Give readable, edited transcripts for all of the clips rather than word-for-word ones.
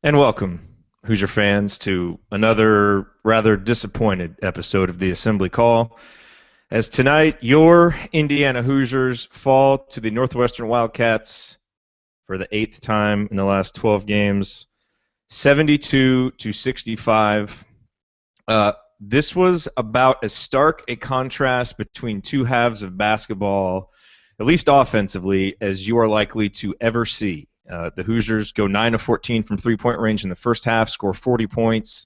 And welcome, Hoosier fans, to another rather disappointed episode of the Assembly Call. As tonight, your Indiana Hoosiers fall to the Northwestern Wildcats for the eighth time in the last 12 games, 72-65. This was about as stark a contrast between two halves of basketball, at least offensively, as you are likely to ever see. The Hoosiers go 9 of 14 from three-point range in the first half, score 40 points,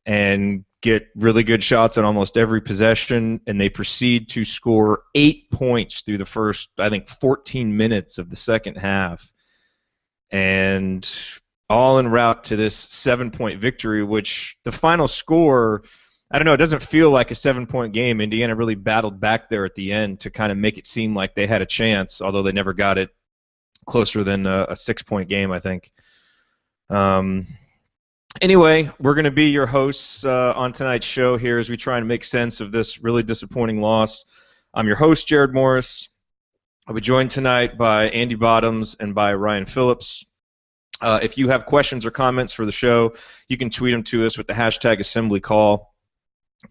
and get really good shots on almost every possession, and they proceed to score 8 points through the first, I think, 14 minutes of the second half. And all en route to this 7-point victory, which the final score, I don't know, it doesn't feel like a 7-point game. Indiana really battled back there at the end to kind of make it seem like they had a chance, although they never got it closer than a 6-point game, I think. Anyway, we're going to be your hosts on tonight's show here as we try and make sense of this really disappointing loss. I'm your host, Jerod Morris. I'll be joined tonight by Andy Bottoms and by Ryan Phillips. If you have questions or comments for the show, you can tweet them to us with the hashtag AssemblyCall,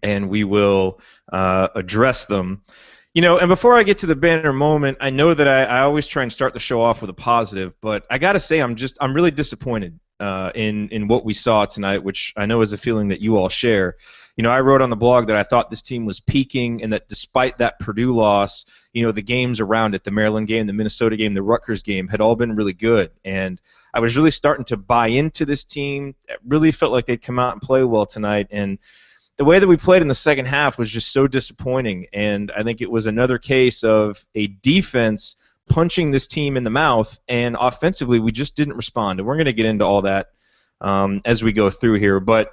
and we will address them. You know, and before I get to the banner moment, I know that I always try and start the show off with a positive, but I got to say I'm really disappointed in what we saw tonight, which I know is a feeling that you all share. You know, I wrote on the blog that I thought this team was peaking, and that despite that Purdue loss, you know, the games around it, the Maryland game, the Minnesota game, the Rutgers game, had all been really good. And I was really starting to buy into this team. It really felt like they'd come out and play well tonight. And the way that we played in the second half was just so disappointing. And I think it was another case of a defense punching this team in the mouth, and offensively we just didn't respond. And we're going to get into all that as we go through here. But,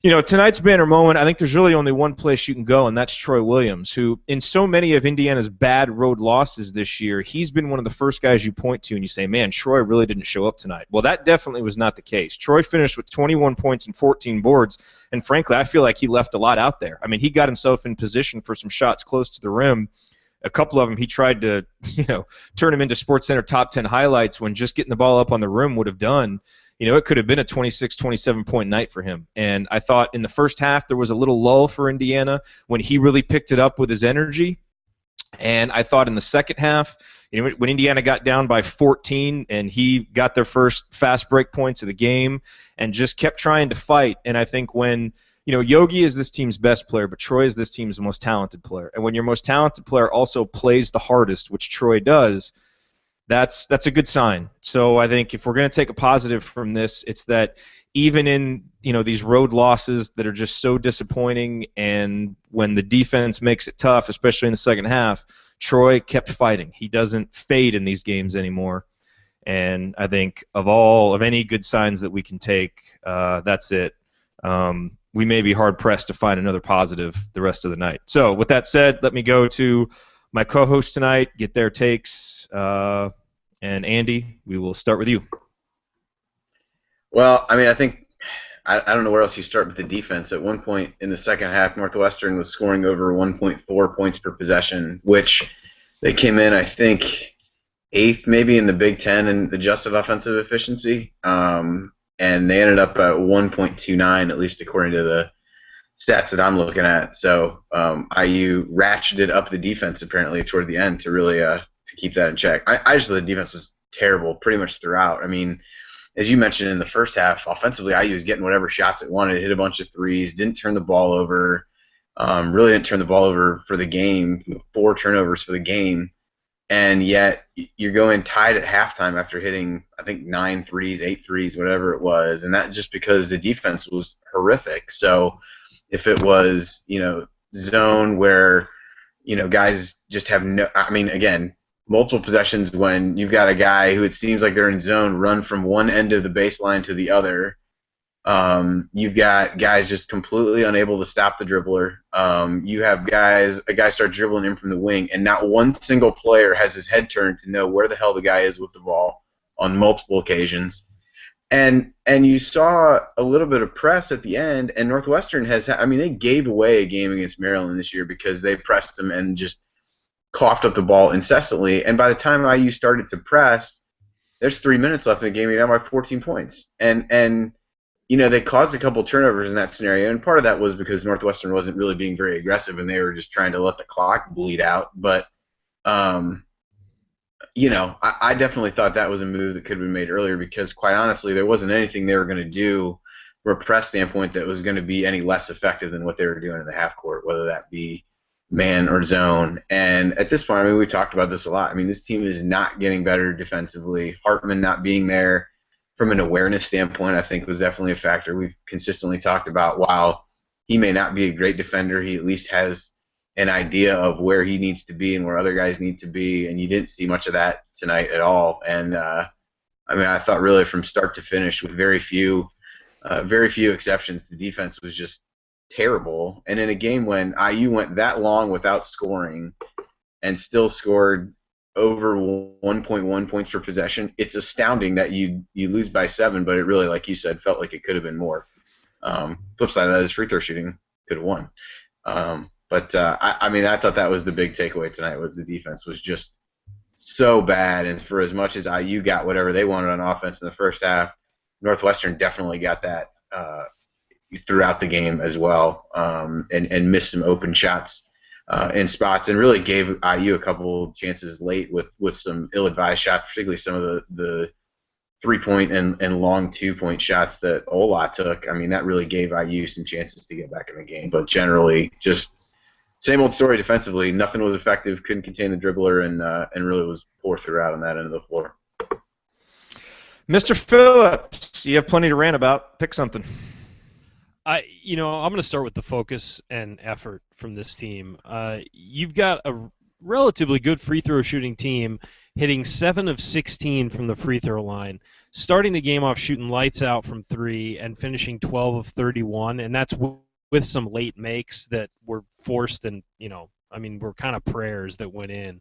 you know, tonight's banner moment, I think there's really only one place you can go, and that's Troy Williams, who in so many of Indiana's bad road losses this year, he's been one of the first guys you point to and you say, man, Troy really didn't show up tonight. Well, that definitely was not the case. Troy finished with 21 points and 14 boards, and frankly, I feel like he left a lot out there. I mean, he got himself in position for some shots close to the rim. A couple of them he tried to, you know, turn them into SportsCenter top 10 highlights when just getting the ball up on the rim would have done. You know, it could have been a 26, 27-point night for him. And I thought in the first half there was a little lull for Indiana when he really picked it up with his energy. And I thought in the second half, you know, when Indiana got down by 14 and he got their first fast break points of the game and just kept trying to fight. And I think when, you know, Yogi is this team's best player, but Troy is this team's most talented player. And when your most talented player also plays the hardest, which Troy does, that's a good sign. So I think if we're going to take a positive from this, it's that even in, you know, these road losses that are just so disappointing, and when the defense makes it tough, especially in the second half, Troy kept fighting. He doesn't fade in these games anymore. And I think of any good signs that we can take, that's it. We may be hard-pressed to find another positive the rest of the night. So with that said, let me go to my co-host tonight, get their takes. And Andy, we will start with you. Well, I mean, I think I don't know where else you start with the defense. At one point in the second half, Northwestern was scoring over 1.4 points per possession, which they came in, I think, eighth maybe in the Big Ten in adjusted offensive efficiency. And they ended up at 1.29, at least according to the stats that I'm looking at. So IU ratcheted up the defense apparently toward the end to really to keep that in check. I just thought the defense was terrible pretty much throughout. I mean, as you mentioned in the first half, offensively IU was getting whatever shots it wanted, hit a bunch of threes, didn't turn the ball over, really didn't turn the ball over for the game, 4 turnovers for the game. And yet you're going tied at halftime after hitting, I think, 9 threes, 8 threes, whatever it was. And that's just because the defense was horrific. So if it was, you know, zone where, you know, guys just have no – I mean, again, multiple possessions when you've got a guy who it seems like they're in zone run from one end of the baseline to the other. You've got guys just completely unable to stop the dribbler. You have a guy start dribbling in from the wing, and not one single player has his head turned to know where the hell the guy is with the ball on multiple occasions. And you saw a little bit of press at the end, and Northwestern they gave away a game against Maryland this year because they pressed them and just coughed up the ball incessantly. And by the time IU started to press, there's 3 minutes left in the game, you're down by 14 points. And they caused a couple turnovers in that scenario, and part of that was because Northwestern wasn't really being very aggressive, and they were just trying to let the clock bleed out. But, I definitely thought that was a move that could have been made earlier because, quite honestly, there wasn't anything they were going to do from a press standpoint that was going to be any less effective than what they were doing in the half court, whether that be man or zone. And at this point, we talked about this a lot. This team is not getting better defensively. Hartman not being there from an awareness standpoint, I think, was definitely a factor. We've consistently talked about while he may not be a great defender, he at least has an idea of where he needs to be and where other guys need to be, and you didn't see much of that tonight at all. And I thought really from start to finish, with very few exceptions, the defense was just terrible. And in a game when IU went that long without scoring and still scored over 1.1 points per possession, it's astounding that you lose by 7, but it really, like you said, felt like it could have been more. Flip side of that is free throw shooting could have won. But I thought that was the big takeaway tonight, was the defense was just so bad. And for as much as IU got whatever they wanted on offense in the first half, Northwestern definitely got that throughout the game as well, and missed some open shots in spots, and really gave IU a couple chances late with some ill-advised shots, particularly some of the 3-point and long 2-point shots that Ola took. That really gave IU some chances to get back in the game. But generally, just same old story defensively. Nothing was effective, couldn't contain the dribbler, and really was poor throughout on that end of the floor. Mr. Phillips, you have plenty to rant about. Pick something. I'm going to start with the focus and effort from this team. You've got a relatively good free throw shooting team hitting 7 of 16 from the free throw line, starting the game off shooting lights out from 3 and finishing 12 of 31, and that's with some late makes that were forced and, were kind of prayers that went in.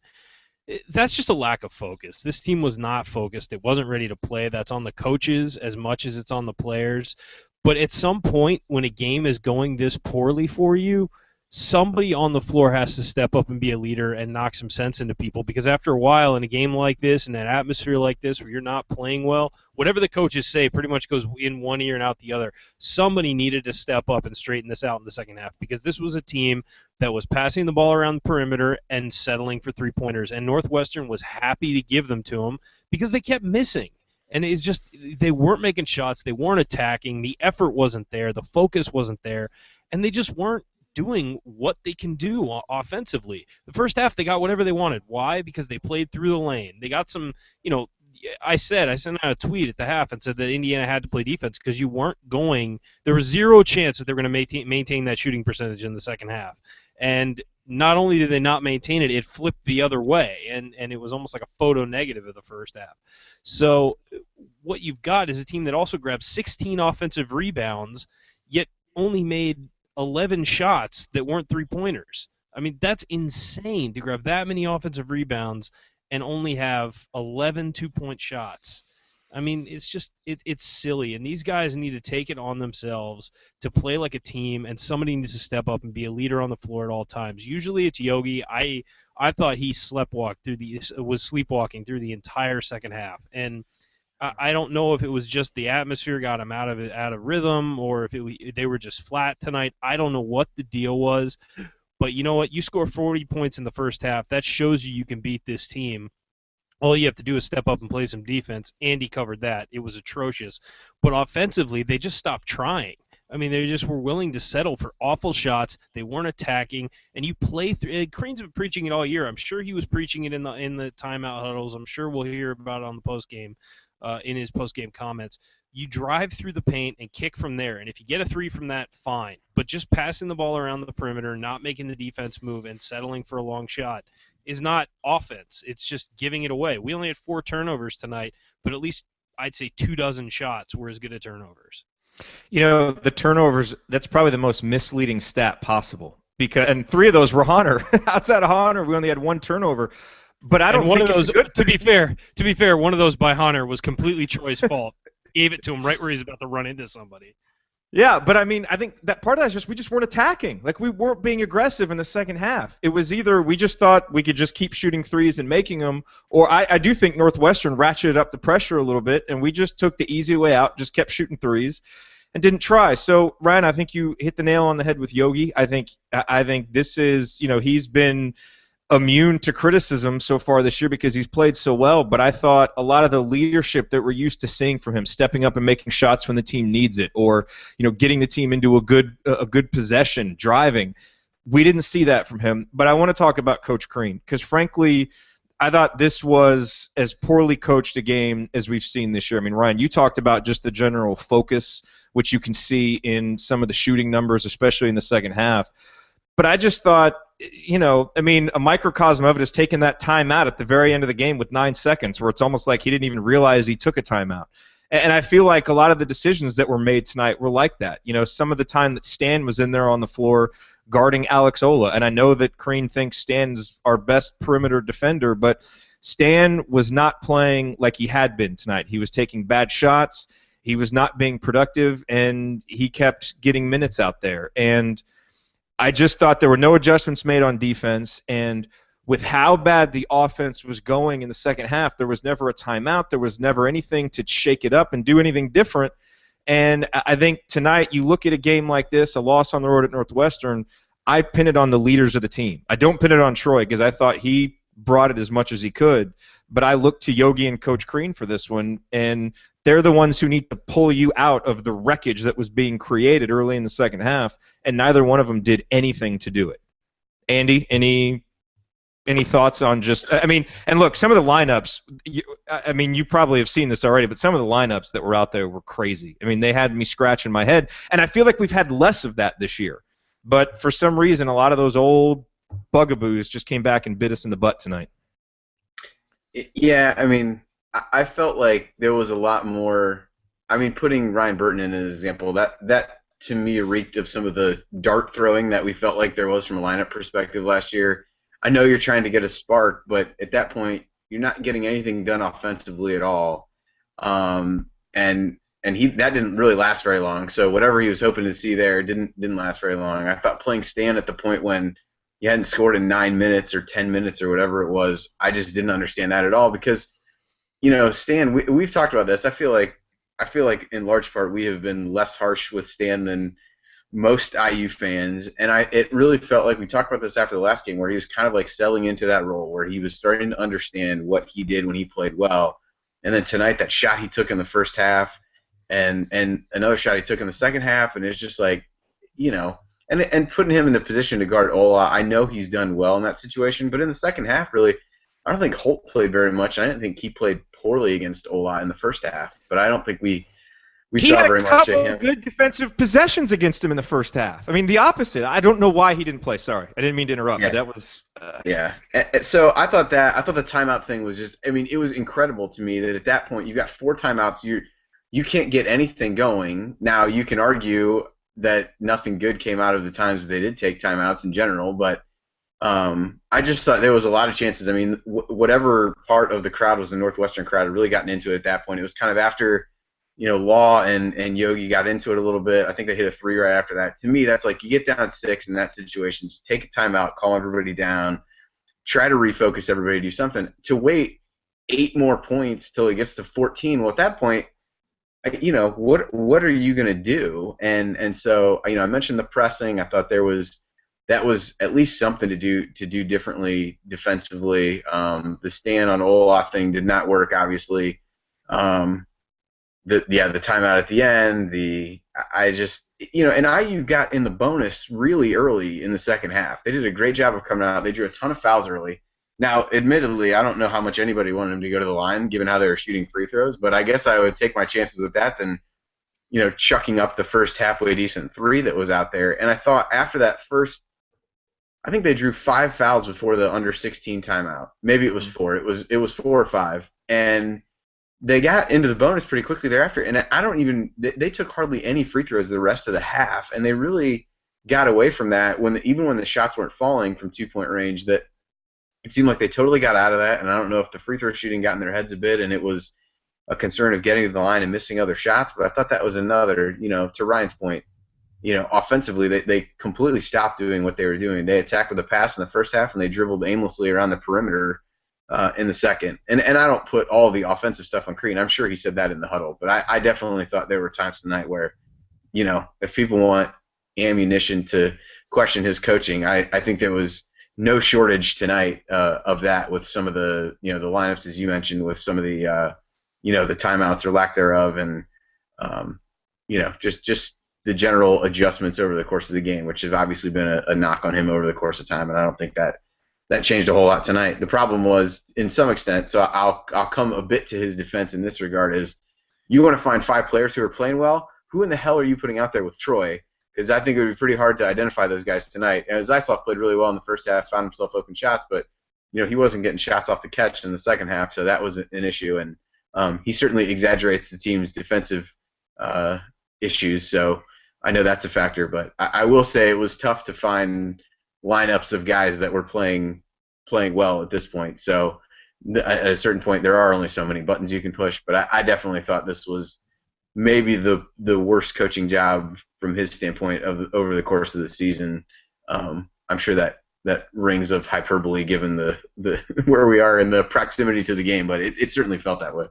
That's just a lack of focus. This team was not focused. It wasn't ready to play. That's on the coaches as much as it's on the players. But at some point, when a game is going this poorly for you, somebody on the floor has to step up and be a leader and knock some sense into people, because after a while in a game like this, in an atmosphere like this where you're not playing well, whatever the coaches say pretty much goes in one ear and out the other. Somebody needed to step up and straighten this out in the second half, because this was a team that was passing the ball around the perimeter and settling for three-pointers, and Northwestern was happy to give them to them because they kept missing. And it's just, they weren't making shots, they weren't attacking, the effort wasn't there, the focus wasn't there, and they just weren't doing what they can do offensively. The first half, they got whatever they wanted. Why? Because they played through the lane. They got some, I sent out a tweet at the half and said that Indiana had to play defense because you weren't going, there was zero chance that they were going to maintain that shooting percentage in the second half. And not only did they not maintain it, it flipped the other way, and it was almost like a photo negative of the first half. So what you've got is a team that also grabbed 16 offensive rebounds, yet only made 11 shots that weren't three-pointers. That's insane to grab that many offensive rebounds and only have 11 two-point shots. It's just, it's silly, and these guys need to take it on themselves to play like a team, and somebody needs to step up and be a leader on the floor at all times. Usually it's Yogi. I thought he was sleepwalking through the entire second half, and I don't know if it was just the atmosphere got him out of rhythm, or if they were just flat tonight. I don't know what the deal was, but you know what? You score 40 points in the first half. That shows you can beat this team. All you have to do is step up and play some defense. Andy covered that. It was atrocious. But offensively, they just stopped trying. They just were willing to settle for awful shots. They weren't attacking, and you play through. Crean's been preaching it all year. I'm sure he was preaching it in the timeout huddles. I'm sure we'll hear about it on the postgame, in his postgame comments. You drive through the paint and kick from there, and if you get a three from that, fine. But just passing the ball around the perimeter, not making the defense move, and settling for a long shot is not offense. It's just giving it away. We only had 4 turnovers tonight, but at least I'd say 24 shots were as good as turnovers. The turnovers, that's probably the most misleading stat possible, and 3 of those were Honor. Outside of Honor, we only had 1 turnover. But I don't think it's good. To be fair, one of those by Honor was completely Troy's fault. Gave it to him right where he's about to run into somebody. Yeah, but I mean, I think that part of that is just we just weren't attacking. Like we weren't being aggressive in the second half. It was either we just thought we could just keep shooting threes and making them, or I do think Northwestern ratcheted up the pressure a little bit, and we just took the easy way out, just kept shooting threes, and didn't try. So Ryan, I think you hit the nail on the head with Yogi. I think this is he's been immune to criticism so far this year because he's played so well, but I thought a lot of the leadership that we're used to seeing from him, stepping up and making shots when the team needs it, or getting the team into a good possession, driving, we didn't see that from him. But I want to talk about Coach Crean because frankly, I thought this was as poorly coached a game as we've seen this year. I mean, Ryan, you talked about just the general focus, which you can see in some of the shooting numbers, especially in the second half. But I just thought, a microcosm of it is taking that timeout at the very end of the game with 9 seconds, where it's almost like he didn't even realize he took a timeout. And I feel like a lot of the decisions that were made tonight were like that. Some of the time that Stan was in there on the floor guarding Alex Ola, and I know that Crean thinks Stan's our best perimeter defender, but Stan was not playing like he had been tonight. He was taking bad shots, he was not being productive, and he kept getting minutes out there. And I just thought there were no adjustments made on defense, and with how bad the offense was going in the second half, there was never a timeout. There was never anything to shake it up and do anything different. And I think tonight you look at a game like this, a loss on the road at Northwestern, I pin it on the leaders of the team. I don't pin it on Troy because I thought he brought it as much as he could, but I look to Yogi and Coach Crean for this one, and they're the ones who need to pull you out of the wreckage that was being created early in the second half, and neither one of them did anything to do it. Andy, any thoughts on just – I mean, and look, some of the lineups, you probably have seen this already, but some of the lineups that were out there were crazy. I mean, they had me scratching my head, and I feel like we've had less of that this year. But for some reason, a lot of those old bugaboos just came back and bit us in the butt tonight. Yeah, I felt like there was a lot more. Putting Ryan Burton in as an example, that to me reeked of some of the dart throwing that we felt like there was from a lineup perspective last year. I know you're trying to get a spark, but at that point, you're not getting anything done offensively at all. And that didn't really last very long. So whatever he was hoping to see there didn't last very long. I thought playing Stan at the point when he hadn't scored in 9 minutes or 10 minutes or whatever it was, I just didn't understand that at all because, Stan, we've talked about this. I feel like in large part we have been less harsh with Stan than most IU fans, and it really felt like we talked about this after the last game where he was kind of like settling into that role where he was starting to understand what he did when he played well. And then tonight, that shot he took in the first half and another shot he took in the second half, and it's just like, and putting him in the position to guard Ola, I know he's done well in that situation, but in the second half, really, I don't think Holt played very much, and I didn't think he played poorly against Ola in the first half, but I don't think we saw very much of him. He had a couple good defensive possessions against him in the first half. I mean, the opposite. I don't know why he didn't play. Sorry, I didn't mean to interrupt, but that was... Yeah. So I thought the timeout thing was just, it was incredible to me that at that point you got 4 timeouts, you can't get anything going. Now, you can argue that nothing good came out of the times that they did take timeouts in general, but I just thought there was a lot of chances. Whatever part of the crowd was the Northwestern crowd had really gotten into it at that point. It was kind of after, Law and Yogi got into it a little bit. I think they hit a 3 right after that. To me, that's like you get down 6 in that situation, just take a timeout, calm everybody down, try to refocus everybody, do something. To wait 8 more points till it gets to 14, well, at that point, what are you going to do? And so, I mentioned the pressing. I thought that was at least something to do differently defensively. The stand on Olaf thing did not work, obviously. The timeout at the end. And IU got in the bonus really early in the second half. They did a great job of coming out. They drew a ton of fouls early. Now, admittedly, I don't know how much anybody wanted him to go to the line, given how they were shooting free throws. But I guess I would take my chances with that than, chucking up the first halfway decent 3 that was out there. And I thought after that first, I think they drew 5 fouls before the under 16 timeout. Maybe it was 4. It was 4 or 5, and they got into the bonus pretty quickly thereafter. And they took hardly any free throws the rest of the half, and they really got away from that even when the shots weren't falling from 2-point range. That it seemed like they totally got out of that, and I don't know if the free throw shooting got in their heads a bit, and it was a concern of getting to the line and missing other shots, but I thought that was another, to Ryan's point, offensively, they completely stopped doing what they were doing. They attacked with a pass in the first half, and they dribbled aimlessly around the perimeter in the second. And I don't put all the offensive stuff on Crean. I'm sure he said that in the huddle, but I definitely thought there were times tonight where, if people want ammunition to question his coaching, I think there was no shortage tonight of that with some of the, the lineups, as you mentioned, with some of the, the timeouts or lack thereof, and, just the general adjustments over the course of the game, which have obviously been a knock on him over the course of time, and I don't think that changed a whole lot tonight. The problem was, in some extent, so I'll come a bit to his defense in this regard, is you want to find 5 players who are playing well. Who in the hell are you putting out there with Troy? Because I think it would be pretty hard to identify those guys tonight. And Zysloff played really well in the first half, found himself open shots, but he wasn't getting shots off the catch in the second half, so that was an issue. And he certainly exaggerates the team's defensive issues, so I know that's a factor. But I will say it was tough to find lineups of guys that were playing well at this point. So at a certain point, there are only so many buttons you can push. But I definitely thought this was maybe the worst coaching job from his standpoint over the course of the season. I'm sure that rings of hyperbole given the where we are in the proximity to the game, but it certainly felt that way.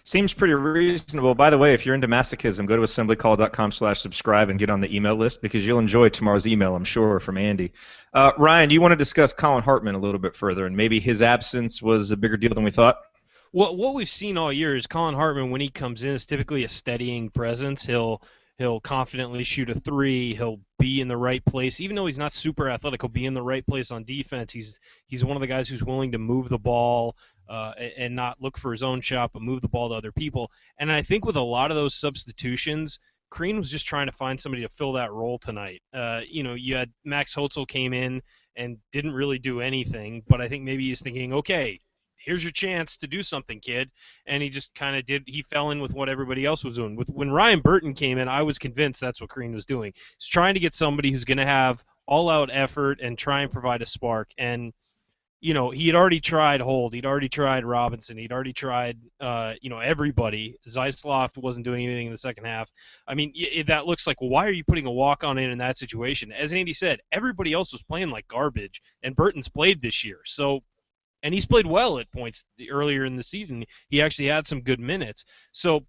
Seems pretty reasonable. By the way, if you're into masochism, go to assemblycall.com/subscribe and get on the email list, because you'll enjoy tomorrow's email, I'm sure, from Andy. Ryan, do you want to discuss Colin Hartman a little bit further, and maybe his absence was a bigger deal than we thought? What we've seen all year is Colin Hartman, when he comes in, is typically a steadying presence. He'll confidently shoot a three. He'll be in the right place. Even though he's not super athletic, he'll be in the right place on defense. He's one of the guys who's willing to move the ball and not look for his own shot, but move the ball to other people. And I think with a lot of those substitutions, Crean was just trying to find somebody to fill that role tonight. You had Max Hotzel came in and didn't really do anything, but I think maybe he's thinking, okay, here's your chance to do something, kid. And he just kind of he fell in with what everybody else was doing. When Ryan Burton came in, I was convinced that's what Crean was doing. He's trying to get somebody who's going to have all-out effort and try and provide a spark. And he had already tried Holt. He'd already tried Robinson. He'd already tried, everybody. Zysloff wasn't doing anything in the second half. I mean, that looks like, well, why are you putting a walk-on in that situation? As Andy said, everybody else was playing like garbage, and Burton's played this year. So, and he's played well at points earlier in the season. He actually had some good minutes. So,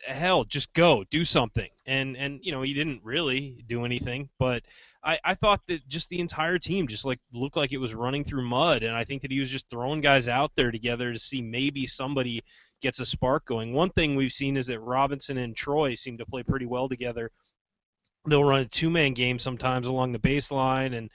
hell, just go, do something. And he didn't really do anything, but I thought that just the entire team just looked like it was running through mud, and I think that he was just throwing guys out there together to see maybe somebody gets a spark going. One thing we've seen is that Robinson and Troy seem to play pretty well together. They'll run a two-man game sometimes along the baseline, and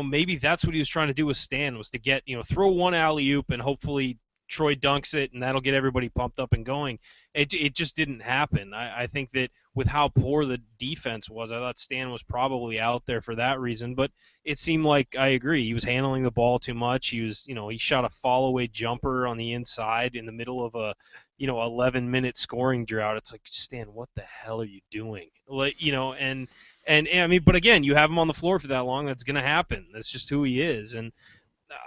maybe that's what he was trying to do with Stan, was to get, throw one alley-oop and hopefully Troy dunks it, and that'll get everybody pumped up and going. It just didn't happen. I think that with how poor the defense was, I thought Stan was probably out there for that reason. But it seemed like, I agree, he was handling the ball too much. He was, he shot a fall-away jumper on the inside in the middle of a, 11-minute scoring drought. It's like, Stan, what the hell are you doing? And I mean, but again, you have him on the floor for that long, that's going to happen. That's just who he is. And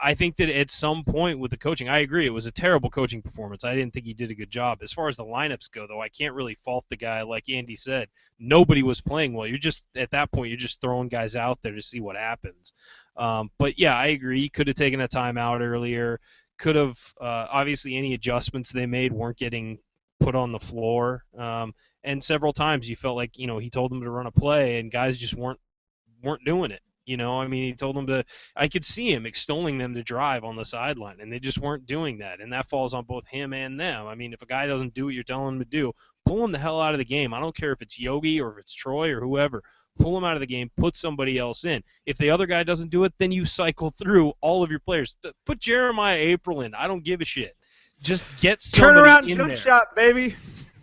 I think that at some point with the coaching, I agree, it was a terrible coaching performance. I didn't think he did a good job. As far as the lineups go, though, I can't really fault the guy. Like Andy said, nobody was playing well. At that point, you're just throwing guys out there to see what happens. But yeah, I agree. He could have taken a timeout earlier. Could have, obviously, any adjustments they made weren't getting put on the floor. And several times you felt like, he told them to run a play and guys just weren't doing it. I mean, he told them to – I could see him extolling them to drive on the sideline, and they just weren't doing that, and that falls on both him and them. I mean, if a guy doesn't do what you're telling him to do, pull him the hell out of the game. I don't care if it's Yogi or if it's Troy or whoever. Pull him out of the game, put somebody else in. If the other guy doesn't do it, then you cycle through all of your players. Put Jeremiah April in. I don't give a shit. Just get somebody Turn around in jump there. shot, baby.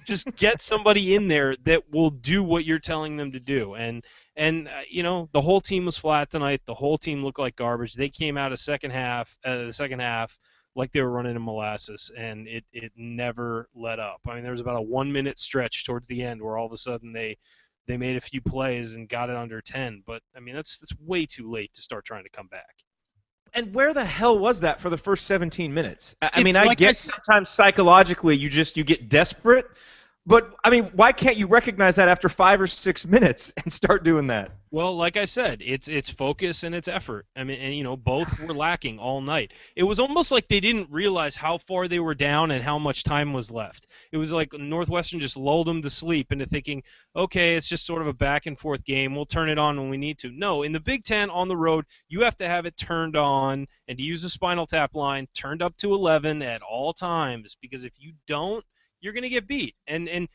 Just get somebody in there that will do what you're telling them to do. And the whole team was flat tonight. The whole team looked like garbage. They came out of the second half like they were running in molasses, and it never let up. I mean, there was about a 1-minute stretch towards the end where all of a sudden they made a few plays and got it under 10. But, I mean, that's way too late to start trying to come back. And where the hell was that for the first 17 minutes? I mean, It's I like I get sometimes psychologically you get desperate, but I mean, why can't you recognize that after 5 or 6 minutes and start doing that? Well, like I said, it's focus and it's effort. I mean, and both were lacking all night. It was almost like they didn't realize how far they were down and how much time was left. It was like Northwestern just lulled them to sleep into thinking, okay, it's just sort of a back and forth game. We'll turn it on when we need to. No, in the Big Ten on the road, you have to have it turned on, and to use a Spinal Tap line, turned up to 11 at all times, because if you don't, you're going to get beat. And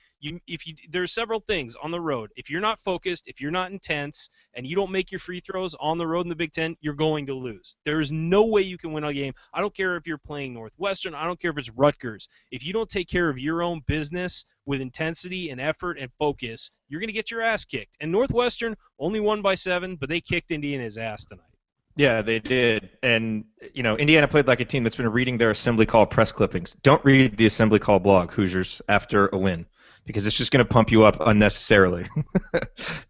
there are several things on the road. If you're not focused, if you're not intense, and you don't make your free throws on the road in the Big Ten, you're going to lose. There is no way you can win a game. I don't care if you're playing Northwestern. I don't care if it's Rutgers. If you don't take care of your own business with intensity and effort and focus, you're going to get your ass kicked. And Northwestern only won by 7, but they kicked Indiana's ass tonight. Yeah, they did. And, Indiana played like a team that's been reading their assembly call press clippings. Don't read the assembly call blog, Hoosiers, after a win, because it's just going to pump you up unnecessarily.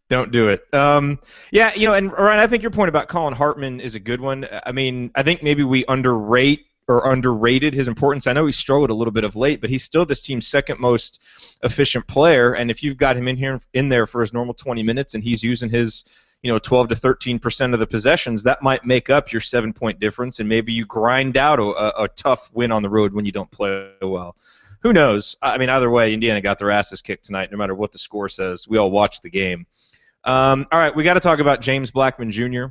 Don't do it. Yeah, and Ryan, I think your point about Colin Hartman is a good one. I mean, I think maybe we underrated his importance. I know he struggled a little bit of late, but he's still this team's second most efficient player. And if you've got him in there for his normal 20 minutes and he's using his 12 to 13% of the possessions, that might make up your 7-point difference, and maybe you grind out a tough win on the road when you don't play well. Who knows? I mean, either way, Indiana got their asses kicked tonight, no matter what the score says. We all watched the game. All right, we got to talk about James Blackman Jr.,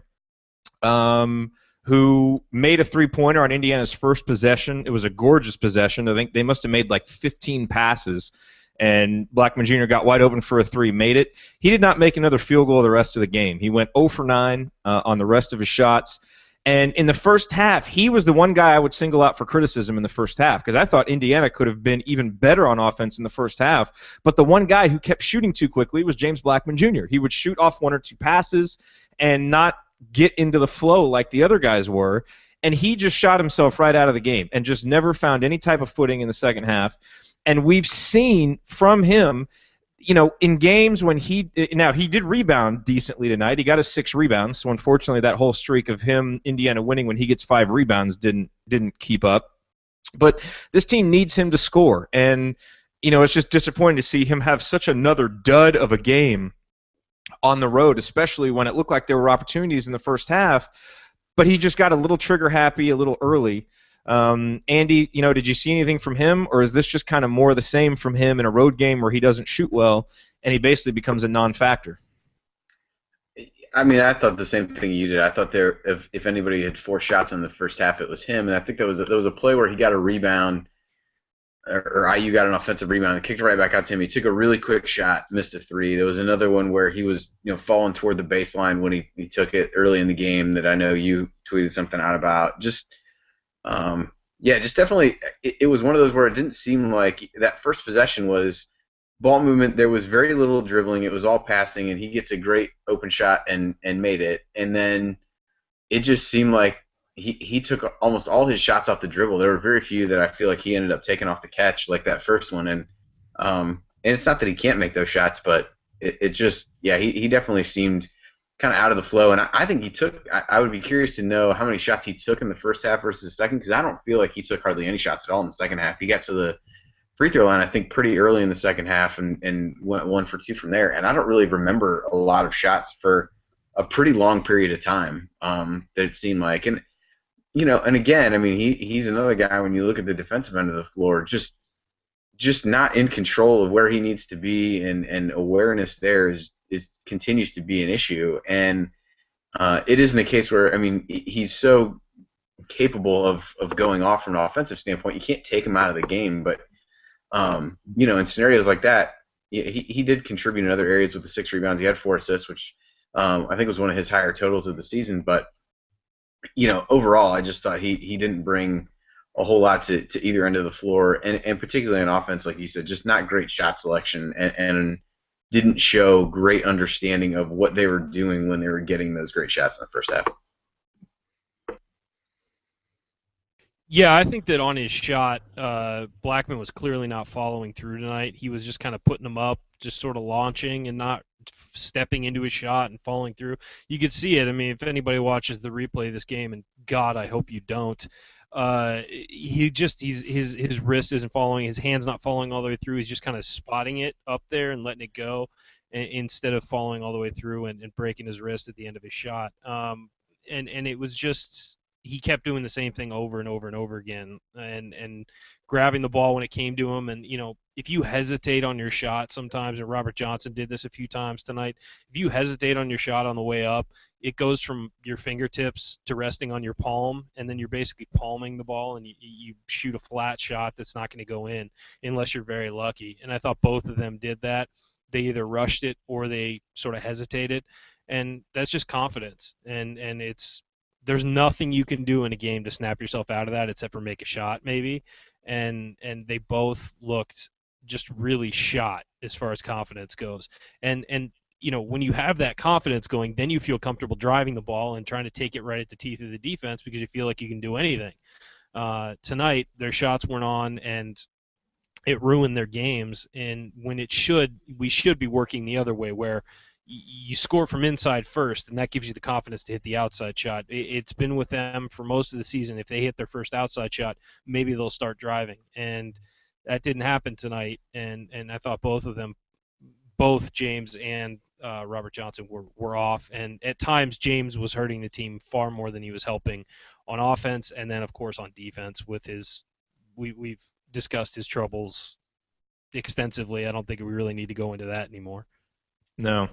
who made a three-pointer on Indiana's first possession. It was a gorgeous possession. I think they must have made like 15 passes. And Blackman Jr. got wide open for a three, made it. He did not make another field goal the rest of the game. He went 0 for 9 on the rest of his shots. And in the first half, he was the one guy I would single out for criticism in the first half, because I thought Indiana could have been even better on offense in the first half. But the one guy who kept shooting too quickly was James Blackman Jr. He would shoot off 1 or 2 passes and not get into the flow like the other guys were. And he just shot himself right out of the game and just never found any type of footing in the second half. And we've seen from him, in games when he did rebound decently tonight. He got his 6 rebounds. So unfortunately, that whole streak of him, Indiana winning when he gets 5 rebounds, didn't keep up. But this team needs him to score, and it's just disappointing to see him have such another dud of a game on the road, especially when it looked like there were opportunities in the first half. But he just got a little trigger happy a little early. Andy, did you see anything from him, or is this just kind of more of the same from him in a road game where he doesn't shoot well and he basically becomes a non-factor? I mean, I thought the same thing you did. I thought if anybody had 4 shots in the first half, it was him. And I think there was a play where he got a rebound, or IU got an offensive rebound and kicked it right back out to him. He took a really quick shot, missed a 3. There was another one where he was falling toward the baseline when he took it early in the game that I know you tweeted something out about. Just definitely, it was one of those where it didn't seem like that first possession was ball movement. There was very little dribbling. It was all passing, and he gets a great open shot and made it. And then it just seemed like he took almost all his shots off the dribble. There were very few that I feel like he ended up taking off the catch, like that first one. And it's not that he can't make those shots, but it just, he definitely seemed kind of out of the flow. And I think I would be curious to know how many shots he took in the first half versus the second, because I don't feel like he took hardly any shots at all in the second half. He got to the free throw line, I think, pretty early in the second half and went 1 for 2 from there. And I don't really remember a lot of shots for a pretty long period of time that it seemed like. And, and again, I mean, he's another guy, when you look at the defensive end of the floor, just not in control of where he needs to be, and awareness there continues to be an issue. And it isn't a case where, I mean, he's so capable of going off from an offensive standpoint. You can't take him out of the game, but in scenarios like that, he did contribute in other areas with the 6 rebounds. He had 4 assists, which I think was one of his higher totals of the season. But overall, I just thought he didn't bring a whole lot to either end of the floor, and particularly in offense, like you said, just not great shot selection, and didn't show great understanding of what they were doing when they were getting those great shots in the first half. Yeah, I think that on his shot, Blackman was clearly not following through tonight. He was just kind of putting them up, just sort of launching and not stepping into his shot and falling through. You could see it. I mean, if anybody watches the replay of this game, and God, I hope you don't, his wrist isn't following, his hand's not following all the way through. He's just kind of spotting it up there and letting it go instead of following all the way through and breaking his wrist at the end of his shot. And it was just he kept doing the same thing over and over and over again, and grabbing the ball when it came to him. And if you hesitate on your shot sometimes, and Robert Johnson did this a few times tonight, if you hesitate on your shot on the way up, it goes from your fingertips to resting on your palm, and then you're basically palming the ball, and you shoot a flat shot that's not going to go in unless you're very lucky. And I thought both of them did that. They either rushed it or they sort of hesitated, and that's just confidence. And there's nothing you can do in a game to snap yourself out of that except for make a shot maybe. And they both looked just really shot as far as confidence goes. And when you have that confidence going, then you feel comfortable driving the ball and trying to take it right at the teeth of the defense because you feel like you can do anything. Tonight, their shots weren't on, and it ruined their games. And when we should be working the other way, where you score from inside first, and that gives you the confidence to hit the outside shot. It's been with them for most of the season. If they hit their first outside shot, maybe they'll start driving. And that didn't happen tonight. And I thought both James and Robert Johnson were off. And at times, James was hurting the team far more than he was helping on offense. And then, of course, on defense with we've discussed his troubles extensively. I don't think we really need to go into that anymore. No.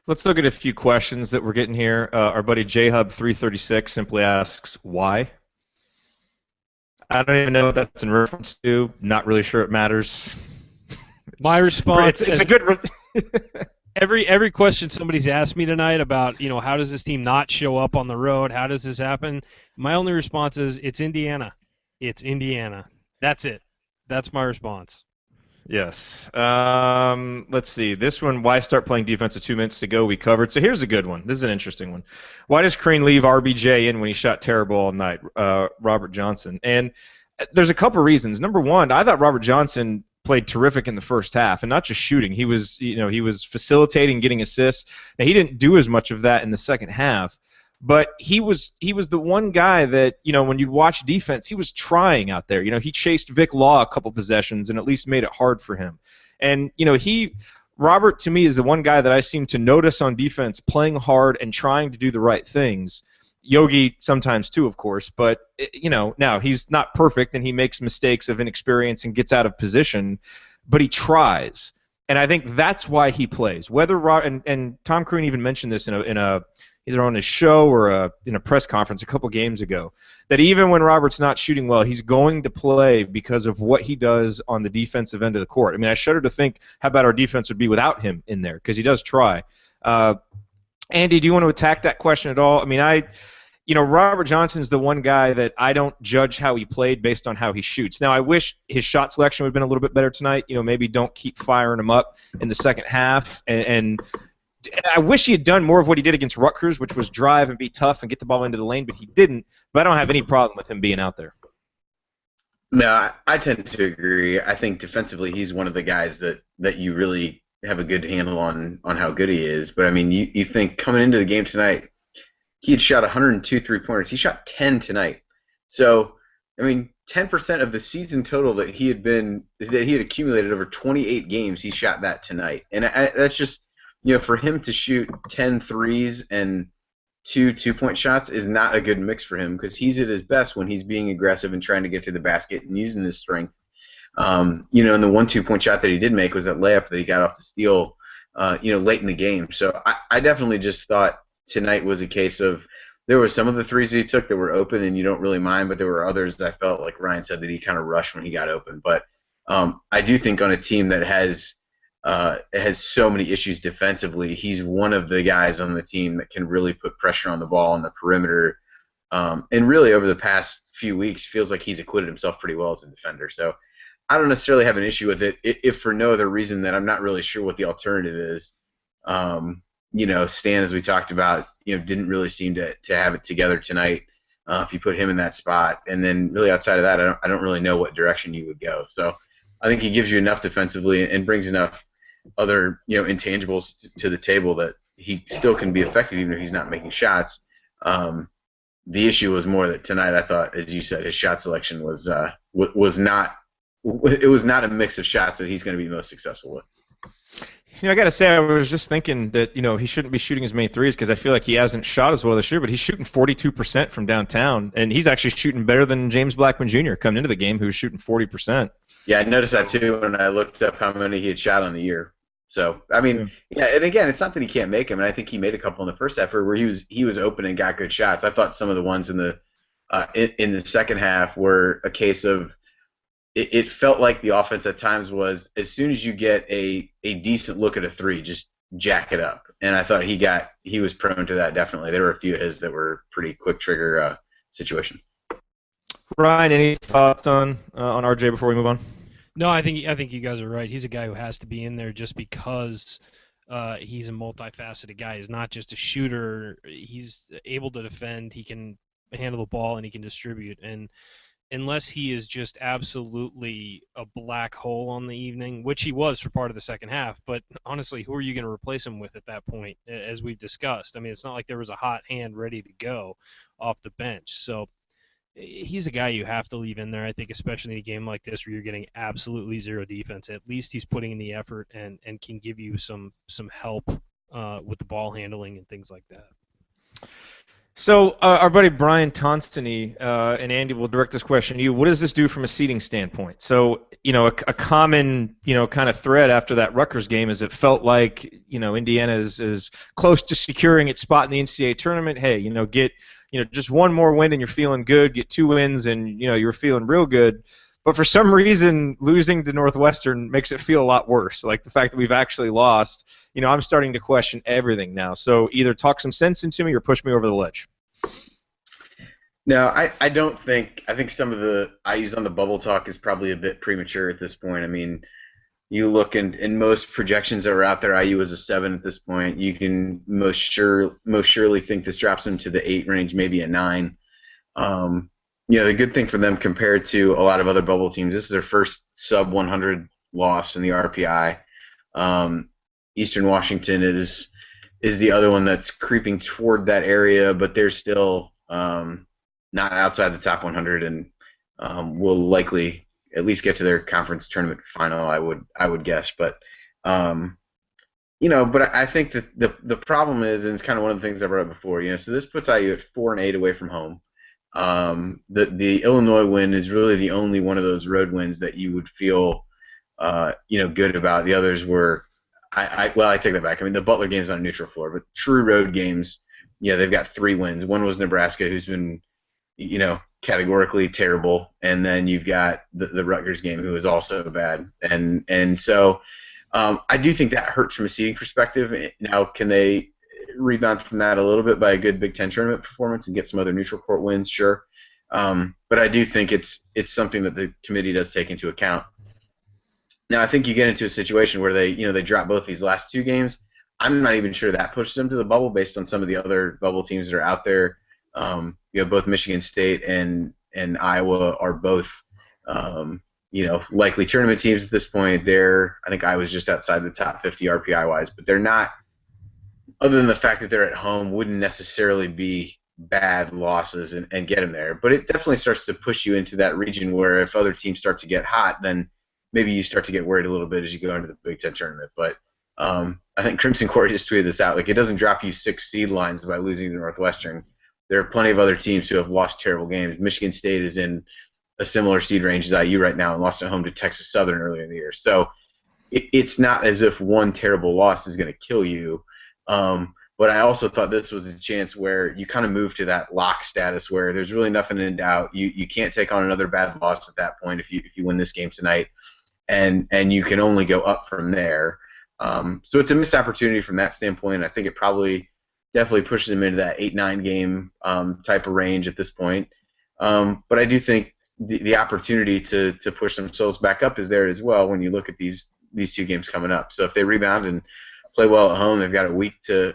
Let's look at a few questions that we're getting here. Our buddy JHub336 simply asks, why? I don't even know what that's in reference to. Not really sure it matters. My response it's a good every question somebody's asked me tonight about, how does this team not show up on the road? How does this happen? My only response is it's Indiana. It's Indiana. That's it. That's my response. Yes. Let's see. This one, why start playing defense with 2 minutes to go? We covered. So here's a good one. This is an interesting one. Why does Crane leave RBJ in when he shot terrible all night? Robert Johnson. And there's a couple reasons. Number one, I thought Robert Johnson played terrific in the first half, and not just shooting. He was facilitating, getting assists. Now, he didn't do as much of that in the second half. But he was the one guy that, when you watch defense, he was trying out there. He chased Vic Law a couple possessions and at least made it hard for him. And, Robert, to me, is the one guy that I seem to notice on defense playing hard and trying to do the right things. Yogi sometimes too, of course, but, now he's not perfect and he makes mistakes of inexperience and gets out of position, but he tries. And I think that's why he plays. And Tom Crean even mentioned this in a either on his show or in a press conference a couple games ago, that even when Robert's not shooting well, he's going to play because of what he does on the defensive end of the court. I mean, I shudder to think how bad our defense would be without him in there, because he does try. Andy, do you want to attack that question at all? I mean, Robert Johnson's the one guy that I don't judge how he played based on how he shoots. Now, I wish his shot selection would have been a little bit better tonight. Maybe don't keep firing him up in the second half, and I wish he had done more of what he did against Rutgers, which was drive and be tough and get the ball into the lane, but he didn't. But I don't have any problem with him being out there. No, I tend to agree. I think defensively he's one of the guys that you really have a good handle on how good he is. But, I mean, you think coming into the game tonight, he had shot 102 three-pointers. He shot 10 tonight. So, I mean, 10% of the season total that he had accumulated over 28 games, he shot that tonight. And that's just, for him to shoot 10 threes and 2 two-point shots is not a good mix for him, because he's at his best when he's being aggressive and trying to get to the basket and using his strength. And the 1 2-point shot that he did make was that layup that he got off the steal, late in the game. So I definitely just thought tonight was a case of there were some of the threes that he took that were open and you don't really mind, but there were others that I felt, like Ryan said, that he kind of rushed when he got open. But I do think on a team that has so many issues defensively, he's one of the guys on the team that can really put pressure on the ball on the perimeter. And really over the past few weeks, feels like he's acquitted himself pretty well as a defender. So I don't necessarily have an issue with it, if for no other reason that I'm not really sure what the alternative is. Stan, as we talked about, didn't really seem to have it together tonight. If you put him in that spot, and then really outside of that, I don't really know what direction you would go. So I think he gives you enough defensively and brings enough other intangibles to the table that he still can be effective even if he's not making shots. The issue was more that tonight I thought, as you said, his shot selection was not a mix of shots that he's going to be most successful with. I got to say, I was just thinking that he shouldn't be shooting as many threes because I feel like he hasn't shot as well this year. But he's shooting 42% from downtown, and he's actually shooting better than James Blackman Jr. coming into the game, who was shooting 40%. Yeah, I noticed that too when I looked up how many he had shot on the year. So I mean, yeah, and again, it's not that he can't make them, and I think he made a couple in the first effort where he was open and got good shots. I thought some of the ones in the second half were a case of it felt like the offense at times was as soon as you get a decent look at a three, just jack it up. And I thought he was prone to that definitely. There were a few of his that were pretty quick trigger situations. Ryan, any thoughts on RJ before we move on? No, I think you guys are right. He's a guy who has to be in there just because he's a multifaceted guy. He's not just a shooter. He's able to defend. He can handle the ball and he can distribute. And unless he is just absolutely a black hole on the evening, which he was for part of the second half, but honestly, who are you going to replace him with at that point, as we've discussed? I mean, it's not like there was a hot hand ready to go off the bench. So he's a guy you have to leave in there, I think, especially in a game like this where you're getting absolutely zero defense. At least he's putting in the effort and can give you some help with the ball handling and things like that. So our buddy Brian Tonstany and Andy will direct this question to you. What does this do from a seeding standpoint? So, a common, kind of thread after that Rutgers game is it felt like, Indiana is close to securing its spot in the NCAA tournament. Hey, get, just one more win and you're feeling good. Get 2 wins and, you're feeling real good. But for some reason, losing to Northwestern makes it feel a lot worse. Like the fact that we've actually lost, I'm starting to question everything now. So either talk some sense into me or push me over the ledge. No, I don't think. I think some of the IU's on the bubble talk is probably a bit premature at this point. I mean, you look in most projections that are out there, IU is a 7 at this point. You can most surely think this drops them to the 8 range, maybe a 9. The good thing for them compared to a lot of other bubble teams, this is their first sub 100 loss in the RPI. Eastern Washington is the other one that's creeping toward that area, but they're still not outside the top 100 and will likely at least get to their conference tournament final. I would guess, but but I think that the problem is, and it's kind of one of the things I brought up before. So this puts IU at 4-8 away from home. The Illinois win is really the only one of those road wins that you would feel good about. The others were, I take that back. I mean, the Butler game's on a neutral floor, but true road games, they've got 3 wins. One was Nebraska, who's been, categorically terrible, and then you've got the Rutgers game, who is also bad, and so I do think that hurts from a seeding perspective. Now, can they rebound from that a little bit by a good Big Ten tournament performance and get some other neutral court wins? Sure, but I do think it's something that the committee does take into account. Now, I think you get into a situation where they drop both these last 2 games. I'm not even sure that pushes them to the bubble based on some of the other bubble teams that are out there. Both Michigan State and Iowa are both, likely tournament teams at this point. I think Iowa's just outside the top 50 RPI-wise, but they're not, other than the fact that they're at home, wouldn't necessarily be bad losses and get them there. But it definitely starts to push you into that region where if other teams start to get hot, then maybe you start to get worried a little bit as you go into the Big Ten tournament. But I think Crimson Core just tweeted this out. Like, it doesn't drop you 6 seed lines by losing to Northwestern. There are plenty of other teams who have lost terrible games. Michigan State is in a similar seed range as IU right now and lost at home to Texas Southern earlier in the year. So it's not as if one terrible loss is going to kill you. But I also thought this was a chance where you kind of move to that lock status where there's really nothing in doubt. You can't take on another bad loss at that point if you win this game tonight, and you can only go up from there. So it's a missed opportunity from that standpoint. I think it probably definitely pushes them into that 8-9 game type of range at this point. But I do think the opportunity to push themselves back up is there as well when you look at these 2 games coming up. So if they rebound and play well at home, they've got a week to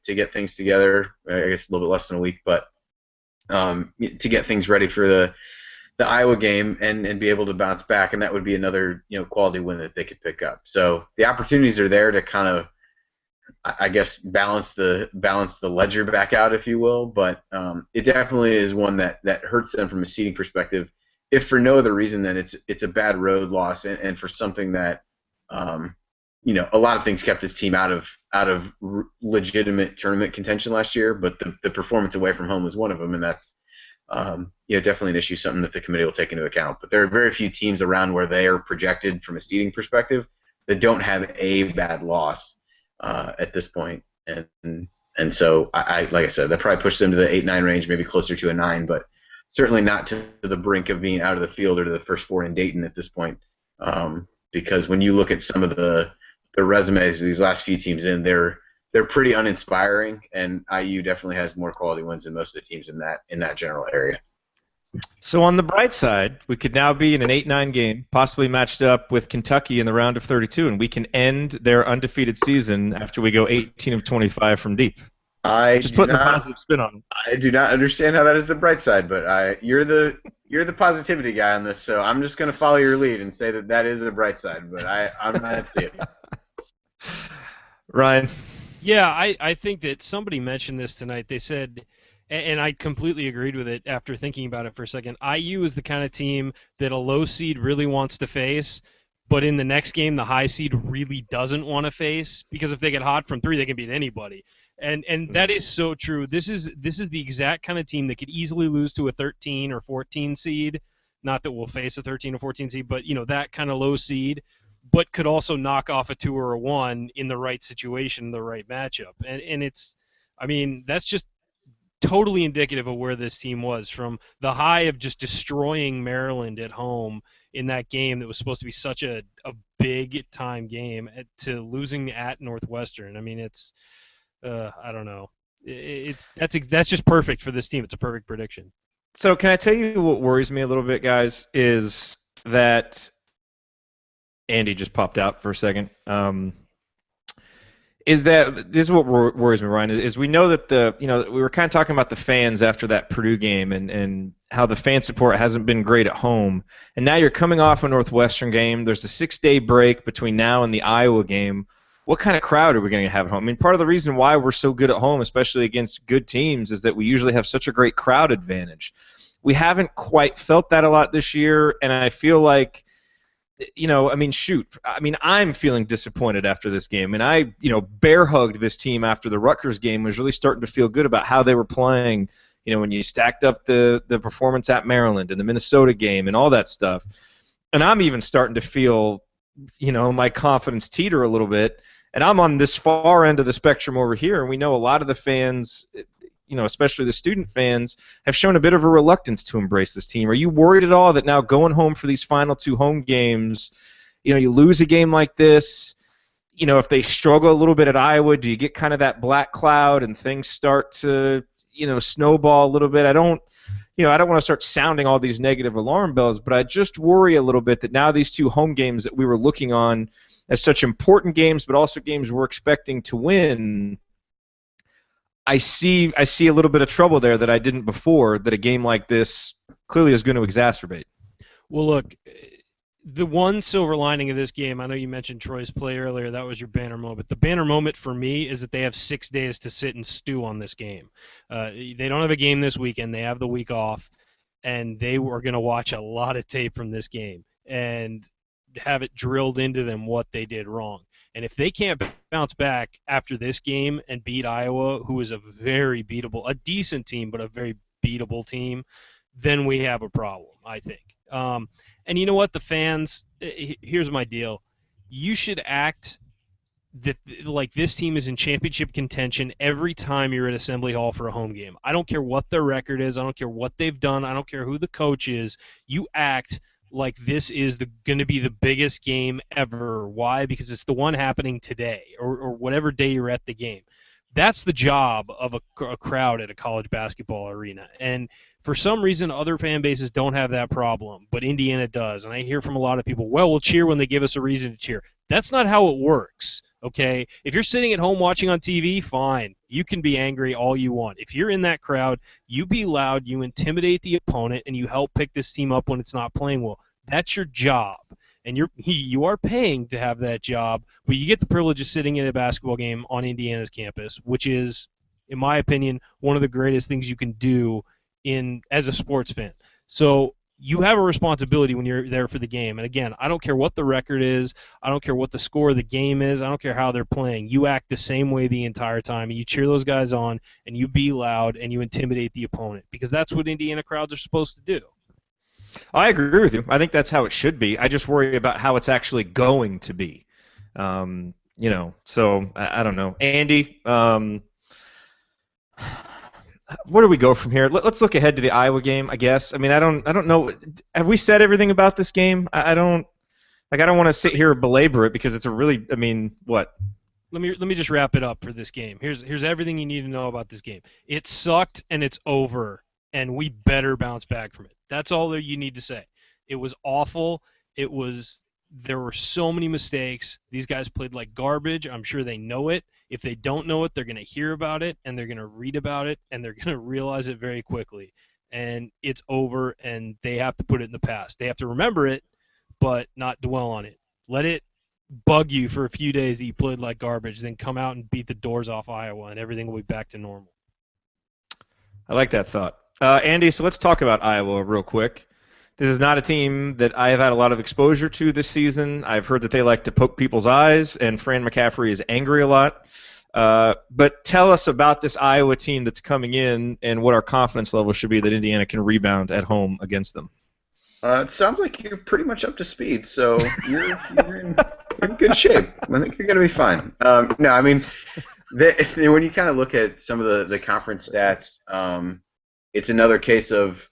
get things together. I guess a little bit less than a week, but to get things ready for the Iowa game and be able to bounce back, and that would be another quality win that they could pick up. So the opportunities are there to kind of, I guess, balance the ledger back out, if you will. But it definitely is one that hurts them from a seeding perspective, if for no other reason than it's a bad road loss, and for something that a lot of things kept this team out of legitimate tournament contention last year, but the performance away from home was one of them, and that's definitely an issue, something that the committee will take into account. But there are very few teams around where they are projected from a seeding perspective that don't have a bad loss at this point. And so I like I said, that probably pushes them to the 8-9 range, maybe closer to a 9, but certainly not to the brink of being out of the field or to the first 4 in Dayton at this point. Because when you look at some of the resumes of these last few teams they're pretty uninspiring, and IU definitely has more quality wins than most of the teams in that general area. So on the bright side, we could now be in an 8-9 game, possibly matched up with Kentucky in the round of 32, and we can end their undefeated season after we go 18 of 25 from deep. Just putting a positive spin on it. I do not understand how that is the bright side, but you're the positivity guy on this, so I'm just going to follow your lead and say that is a bright side, but I'm not seeing it. Ryan? Yeah, I think that somebody mentioned this tonight. They said, and I completely agreed with it after thinking about it for a second, IU is the kind of team that a low seed really wants to face, but in the next game the high seed really doesn't want to face, because if they get hot from 3, they can beat anybody. And that is so true. This is the exact kind of team that could easily lose to a 13 or 14 seed. Not that we'll face a 13 or 14 seed, but that kind of low seed, but could also knock off a 2 or a 1 in the right situation, the right matchup. And it's, I mean, that's just totally indicative of where this team was, from the high of just destroying Maryland at home in that game that was supposed to be such a big time game, to losing at Northwestern. I mean, it's I don't know. That's just perfect for this team. It's a perfect prediction. So can I tell you what worries me a little bit, guys, is that Andy just popped out for a second. Is that this is what worries me, Ryan? Is we know that we were kind of talking about the fans after that Purdue game and how the fan support hasn't been great at home, and now you're coming off a Northwestern game. There's a 6-day break between now and the Iowa game. What kind of crowd are we going to have at home? I mean, part of the reason why we're so good at home, especially against good teams, is that we usually have such a great crowd advantage. We haven't quite felt that a lot this year, and I feel like, I'm feeling disappointed after this game, and I, bear hugged this team after the Rutgers game, was really starting to feel good about how they were playing, when you stacked up the performance at Maryland and the Minnesota game and all that stuff. And I'm even starting to feel, my confidence teeter a little bit, and I'm on this far end of the spectrum over here, and we know a lot of the fans, especially the student fans, have shown a bit of a reluctance to embrace this team. Are you worried at all that now going home for these final 2 home games, you lose a game like this, if they struggle a little bit at Iowa, do you get kind of that black cloud and things start to, snowball a little bit? I don't want to start sounding all these negative alarm bells, but I just worry a little bit that now these 2 home games that we were looking on as such important games, but also games we're expecting to win, I see a little bit of trouble there that I didn't before, that a game like this clearly is going to exacerbate. Well, look, the one silver lining of this game, I know you mentioned Troy's play earlier, that was your banner moment. The banner moment for me is that they have 6 days to sit and stew on this game. They don't have a game this weekend. They have the week off, and they were going to watch a lot of tape from this game and have it drilled into them what they did wrong. And if they can't bounce back after this game and beat Iowa, who is a very beatable, a decent team, but a very beatable team, then we have a problem, I think. And you know what? The fans, here's my deal. You should act that like this team is in championship contention every time you're at Assembly Hall for a home game. I don't care what their record is. I don't care what they've done. I don't care who the coach is. You act like this is going to be the biggest game ever. Why? Because it's the one happening today or whatever day you're at the game. That's the job of a crowd at a college basketball arena. And for some reason, other fan bases don't have that problem, but Indiana does. And I hear from a lot of people, well, we'll cheer when they give us a reason to cheer. That's not how it works, Okay? If you're sitting at home watching on TV, fine. You can be angry all you want. If you're in that crowd, you be loud, you intimidate the opponent, and you help pick this team up when it's not playing well. That's your job. And you are paying to have that job, but you get the privilege of sitting in a basketball game on Indiana's campus, which is, in my opinion, one of the greatest things you can do as a sports fan. So you have a responsibility when you're there for the game. And again, I don't care what the record is. I don't care what the score of the game is. I don't care how they're playing. You act the same way the entire time, and you cheer those guys on, and you be loud, and you intimidate the opponent, because that's what Indiana crowds are supposed to do. I agree with you. I think that's how it should be. I just worry about how it's actually going to be. So I don't know. Andy, where do we go from here? Let's look ahead to the Iowa game, I guess. I mean, I don't know. Have we said everything about this game? I don't want to sit here and belabor it because it's a really, I mean, what? Let me just wrap it up for this game. Here's everything you need to know about this game. It sucked and it's over, and we better bounce back from it. That's all that you need to say. It was awful. There were so many mistakes. These guys played like garbage. I'm sure they know it. If they don't know it, they're going to hear about it, and they're going to read about it, and they're going to realize it very quickly. And it's over, and they have to put it in the past. They have to remember it, but not dwell on it. Let it bug you for a few days that you played like garbage, then come out and beat the doors off Iowa, and everything will be back to normal. I like that thought. Andy, so let's talk about Iowa real quick. This is not a team that I have had a lot of exposure to this season. I've heard that they like to poke people's eyes, and Fran McCaffrey is angry a lot. But tell us about this Iowa team that's coming in and what our confidence level should be that Indiana can rebound at home against them. It sounds like you're pretty much up to speed, so you're in good shape. I think you're going to be fine. No, I mean, when you kind of look at some of the conference stats, it's another case of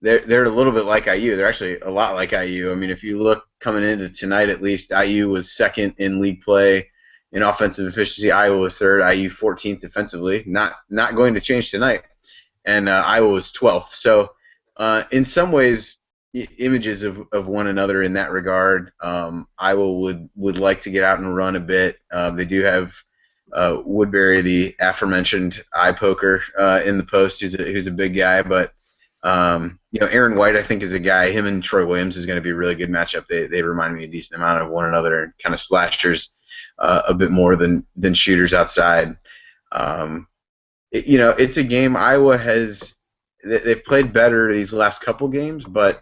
they're a little bit like IU. They're actually a lot like IU. I mean, if you look coming into tonight, at least IU was second in league play in offensive efficiency. Iowa was third. IU 14th defensively. Not going to change tonight. And Iowa was 12th. So in some ways, images of one another in that regard. Iowa would like to get out and run a bit. They do have Woodbury, the aforementioned eye poker in the post, who's a big guy, but Aaron White, I think, is a guy. Him and Troy Williams is going to be a really good matchup. They remind me a decent amount of one another, and kind of slashers a bit more than shooters outside. It's a game Iowa they've played better these last couple games, but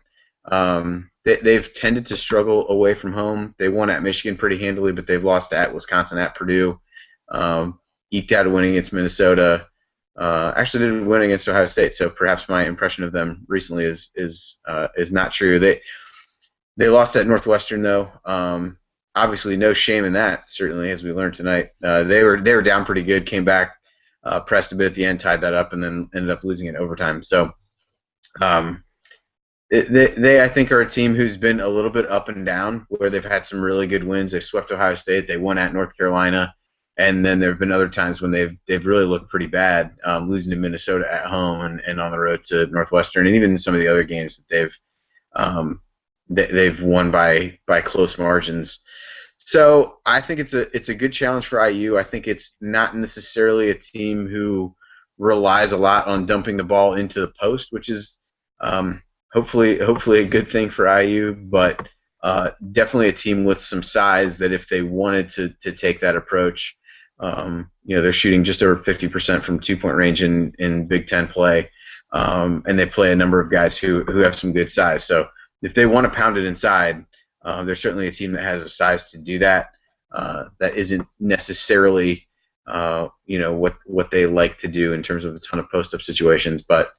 they've tended to struggle away from home. They won at Michigan pretty handily, but they've lost at Wisconsin, at Purdue. Eked out a win against Minnesota. Actually didn't win against Ohio State, so perhaps my impression of them recently is not true. They lost at Northwestern though. Obviously, no shame in that. Certainly, as we learned tonight, they were down pretty good, came back, pressed a bit at the end, tied that up, and then ended up losing in overtime. So, they I think are a team who's been a little bit up and down, where they've had some really good wins. They swept Ohio State. They won at North Carolina. And then there have been other times when they've really looked pretty bad, losing to Minnesota at home and on the road to Northwestern, and even in some of the other games that they've won by close margins. So I think it's a good challenge for IU. I think it's not necessarily a team who relies a lot on dumping the ball into the post, which is hopefully a good thing for IU, but definitely a team with some size that if they wanted to take that approach. They're shooting just over 50% from 2-point range in Big Ten play, and they play a number of guys who have some good size. So if they want to pound it inside, they're certainly a team that has a size to do that. That isn't necessarily what they like to do in terms of a ton of post-up situations, but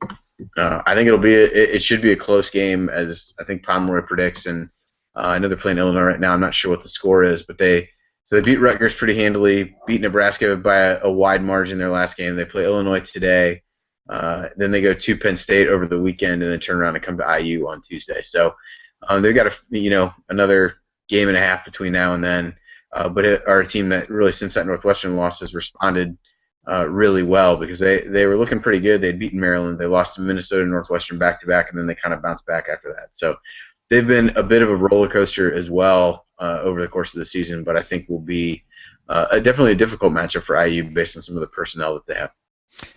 I think it should be a close game, as I think Pomeroy predicts, and I know they're playing Illinois right now. I'm not sure what the score is, but they beat Rutgers pretty handily, beat Nebraska by a wide margin their last game. They play Illinois today. Then they go to Penn State over the weekend, and then turn around and come to IU on Tuesday. So they've got another game and a half between now and then. But are a team that really, since that Northwestern loss, has responded really well, because they were looking pretty good. They'd beaten Maryland. They lost to Minnesota and Northwestern back-to-back, and then they kind of bounced back after that. So they've been a bit of a roller coaster as well. over the course of the season, but I think will be definitely a difficult matchup for IU based on some of the personnel that they have.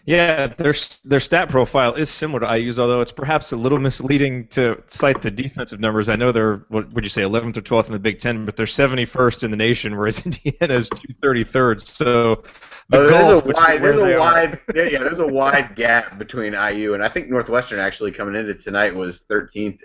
Yeah, their stat profile is similar to IU's, although it's perhaps a little misleading to cite the defensive numbers. I know they're, what would you say, 11th or 12th in the Big Ten, but they're 71st in the nation, whereas Indiana's 233rd. So there's a wide gap between IU, and I think Northwestern actually coming into tonight was 13th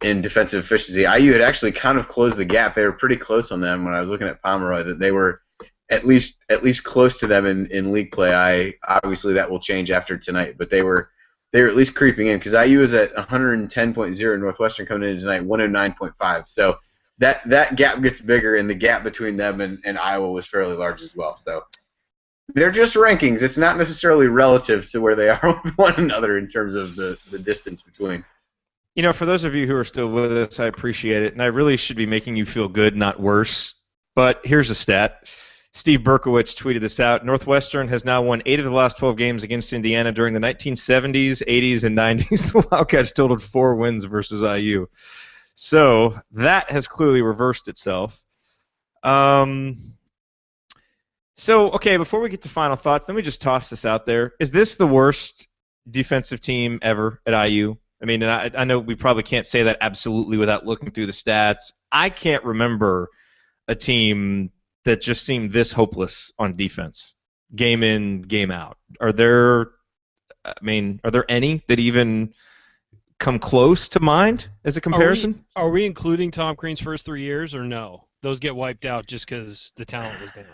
in defensive efficiency. IU had actually kind of closed the gap. They were pretty close on them when I was looking at Pomeroy, that they were at least close to them in league play. Obviously that will change after tonight, but they were at least creeping in, because IU is at 110.0, Northwestern coming in tonight 109.5. So that gap gets bigger, and the gap between them and Iowa was fairly large as well. So they're just rankings. It's not necessarily relative to where they are with one another in terms of the distance between. You know, for those of you who are still with us, I appreciate it, and I really should be making you feel good, not worse. But here's a stat. Steve Berkowitz tweeted this out. Northwestern has now won 8 of the last 12 games against Indiana during the 1970s, 80s, and 90s. The Wildcats totaled 4 wins versus IU. So that has clearly reversed itself. Okay, before we get to final thoughts, let me just toss this out there. Is this the worst defensive team ever at IU? I mean, and I know we probably can't say that absolutely without looking through the stats. I can't remember a team that just seemed this hopeless on defense, game in, game out. Are there any that even come close to mind as a comparison? Are we including Tom Crean's first 3 years, or no? Those get wiped out just because the talent was down.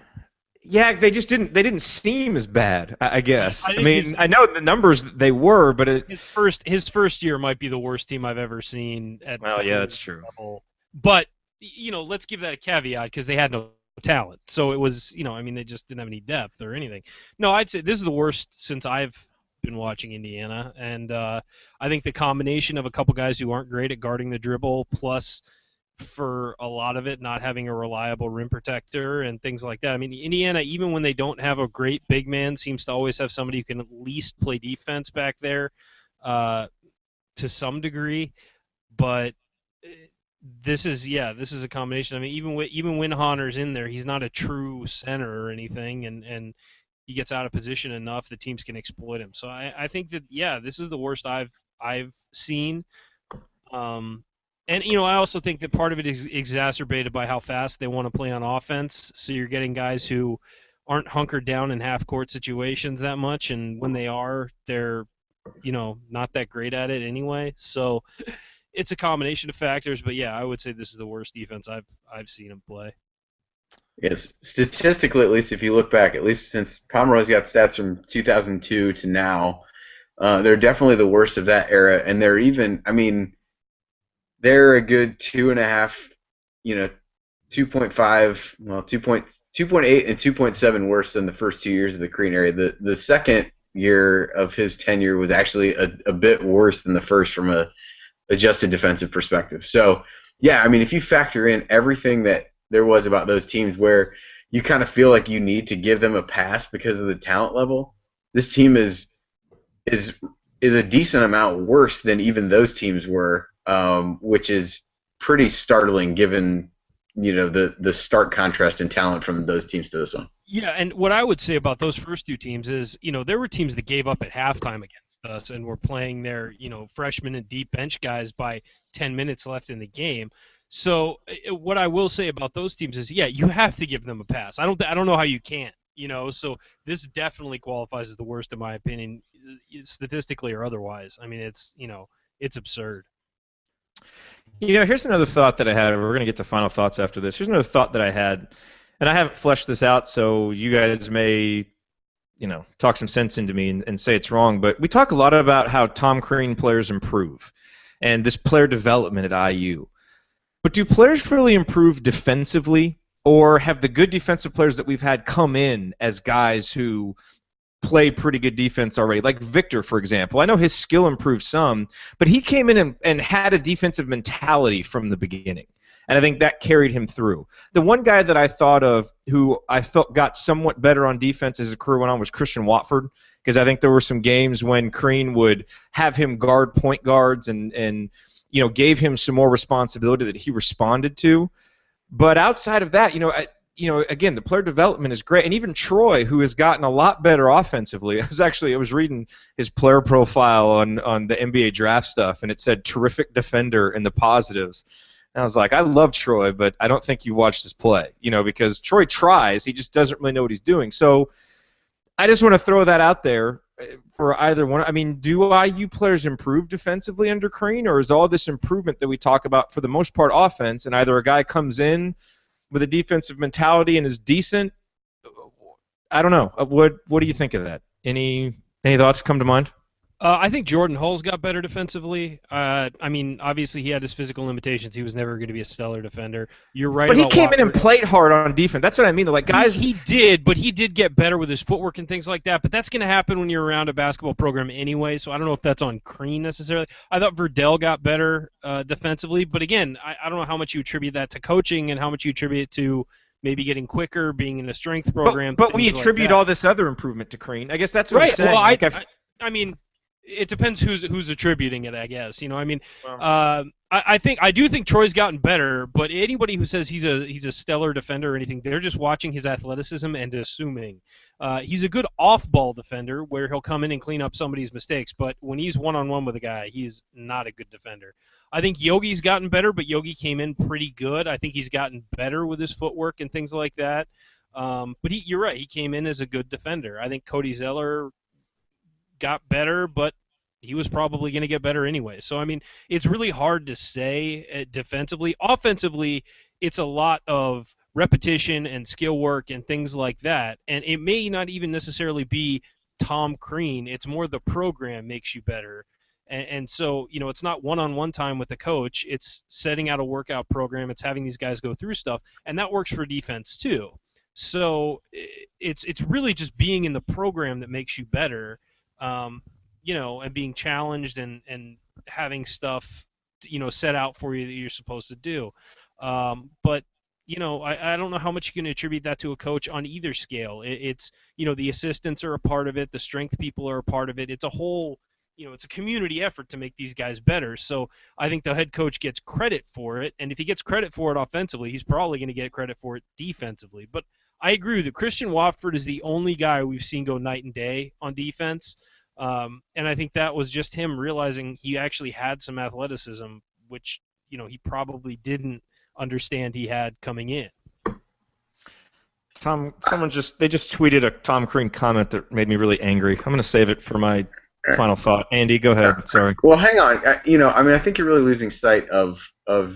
Yeah, they didn't seem as bad, I guess. I mean, I know the numbers they were, but his first year might be the worst team I've ever seen at that's true. Level. But let's give that a caveat, because they had no talent. So it was, they just didn't have any depth or anything. No, I'd say this is the worst since I've been watching Indiana, and I think the combination of a couple guys who aren't great at guarding the dribble, plus for a lot of it not having a reliable rim protector and things like that. I mean, Indiana, even when they don't have a great big man, seems to always have somebody who can at least play defense back there to some degree. But this is a combination. I mean, even when Honnor's in there, he's not a true center or anything, and he gets out of position enough that teams can exploit him. So I think that this is the worst I've seen. And I also think that part of it is exacerbated by how fast they want to play on offense. So you're getting guys who aren't hunkered down in half-court situations that much, and when they are, they're not that great at it anyway. So it's a combination of factors, but I would say this is the worst defense I've seen him play. Yes, statistically, at least if you look back, at least since Pomeroy's got stats from 2002 to now, they're definitely the worst of that era, and they're even, they're a good 2.5, 2.5, well, 2.8 and 2.7 worse than the first 2 years of the Crean era. The second year of his tenure was actually a bit worse than the first from a adjusted defensive perspective. So, if you factor in everything that there was about those teams where you kind of feel like you need to give them a pass because of the talent level, this team is a decent amount worse than even those teams were, which is pretty startling given the stark contrast in talent from those teams to this one. Yeah, and what I would say about those first 2 teams is, there were teams that gave up at halftime against us and were playing their, freshmen and deep bench guys by 10 minutes left in the game. So what I will say about those teams is, you have to give them a pass. I don't know how you can't, So this definitely qualifies as the worst in my opinion, statistically or otherwise. I mean, it's absurd. Here's another thought that I had. We're going to get to final thoughts after this. Here's another thought that I had, and I haven't fleshed this out, so you guys may, talk some sense into me and say it's wrong. But we talk a lot about how Tom Crean players improve, and this player development at IU. But do players really improve defensively, or have the good defensive players that we've had come in as guys who play pretty good defense already? Like Victor, for example. I know his skill improved some, but he came in and had a defensive mentality from the beginning. And I think that carried him through. The one guy that I thought of who I felt got somewhat better on defense as his career went on was Christian Watford, because I think there were some games when Crean would have him guard point guards and gave him some more responsibility that he responded to. But outside of that, again, the player development is great, and even Troy, who has gotten a lot better offensively. I was reading his player profile on the NBA draft stuff, and it said terrific defender in the positives. And I was like, I love Troy, but I don't think you watched his play, because Troy tries, he just doesn't really know what he's doing. So I just want to throw that out there for either one. I mean, do IU players improve defensively under Crean, or is all this improvement that we talk about for the most part offense, and either a guy comes in with a defensive mentality and is decent? I don't know. What do you think of that? Any thoughts come to mind? I think Jordan Hull's got better defensively. I mean, obviously he had his physical limitations. He was never going to be a stellar defender. You're right. But about he came Watford. in and played hard on defense. That's what I mean. Like guys, he did, but he did get better with his footwork and things like that. But that's going to happen when you're around a basketball program anyway. So I don't know if that's on Crean necessarily. I thought Verdell got better defensively, but again, I don't know how much you attribute that to coaching and how much you attribute it to maybe getting quicker, being in a strength program. But we attribute all this other improvement to Crean. I guess that's what right. I'm saying. Well, I mean, it depends who's attributing it, I guess. I mean, I do think Troy's gotten better, but anybody who says he's a stellar defender or anything, they're just watching his athleticism and assuming. He's a good off-ball defender where he'll come in and clean up somebody's mistakes, but when he's one-on-one with a guy, he's not a good defender. I think Yogi's gotten better, but Yogi came in pretty good. I think he's gotten better with his footwork and things like that. But you're right, he came in as a good defender. I think Cody Zeller got better, but he was probably going to get better anyway. So, I mean, it's really hard to say defensively. Offensively, it's a lot of repetition and skill work and things like that. And it may not even necessarily be Tom Crean. It's more the program makes you better. And so, it's not one-on-one time with the coach. It's setting out a workout program. It's having these guys go through stuff. And that works for defense too. So it's really just being in the program that makes you better. And being challenged and having stuff, set out for you that you're supposed to do. But I don't know how much you can attribute that to a coach on either scale. It's the assistants are a part of it. The strength people are a part of it. It's a whole, it's a community effort to make these guys better. So I think the head coach gets credit for it. And if he gets credit for it offensively, he's probably going to get credit for it defensively. But I agree with you. Christian Watford is the only guy we've seen go night and day on defense. And I think that was just him realizing he actually had some athleticism, which, he probably didn't understand he had coming in. Someone just tweeted a Tom Crean comment that made me really angry. I'm going to save it for my final thought. Andy, go ahead. Sorry. Well, hang on. I think you're really losing sight of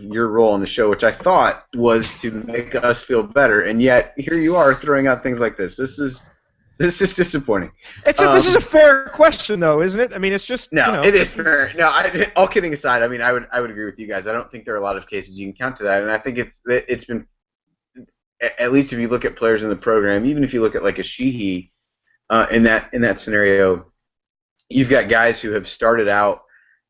your role on the show, which I thought was to make us feel better, and yet here you are throwing out things like this. This is disappointing. This is a fair question, though, isn't it? I mean, it's just it is fair. No, all kidding aside, I mean, I would agree with you guys. I don't think there are a lot of cases you can count to that, and I think it's been, at least if you look at players in the program, even if you look at like a Sheehy, in that scenario, you've got guys who have started out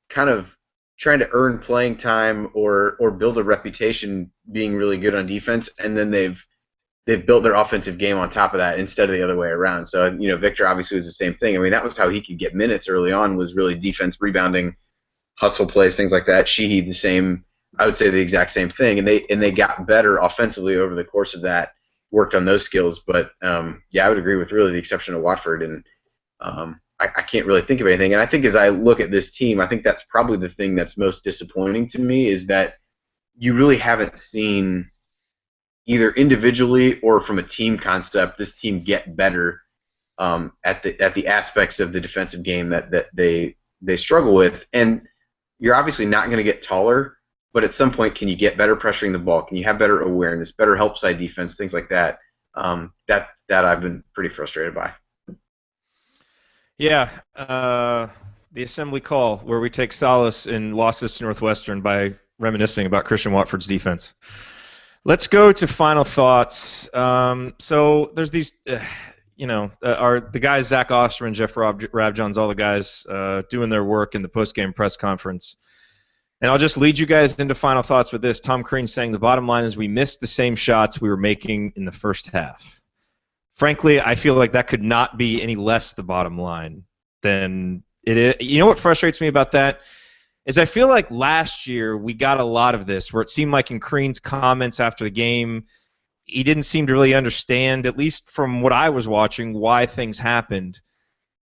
kind of trying to earn playing time or build a reputation being really good on defense, and then they've built their offensive game on top of that instead of the other way around. So, Victor obviously was the same thing. I mean, that was how he could get minutes early on, was really defense, rebounding, hustle plays, things like that. Sheehy, the same, I would say the exact same thing. And they got better offensively over the course of that, worked on those skills. But, I would agree with really the exception of Watford. And I can't really think of anything. And I think as I look at this team, I think that's probably the thing that's most disappointing to me, is that you really haven't seen either individually or from a team concept this team get better at the aspects of the defensive game that they struggle with. And you're obviously not going to get taller, but at some point, can you get better pressuring the ball? Can you have better awareness, better help side defense, things like that? That I've been pretty frustrated by. Yeah, the assembly call where we take solace in losses to Northwestern by reminiscing about Christian Watford's defense. Let's go to final thoughts. So there's these, the guys, Zach Osterman, Jeff Rabjohns, all the guys doing their work in the postgame press conference. And I'll just lead you guys into final thoughts with this. Tom Crean saying the bottom line is we missed the same shots we were making in the first half. Frankly, I feel like that could not be any less the bottom line than it is. You know what frustrates me about that? is I feel like last year we got a lot of this where it seemed like in Crean's comments after the game, he didn't seem to really understand, at least from what I was watching, why things happened.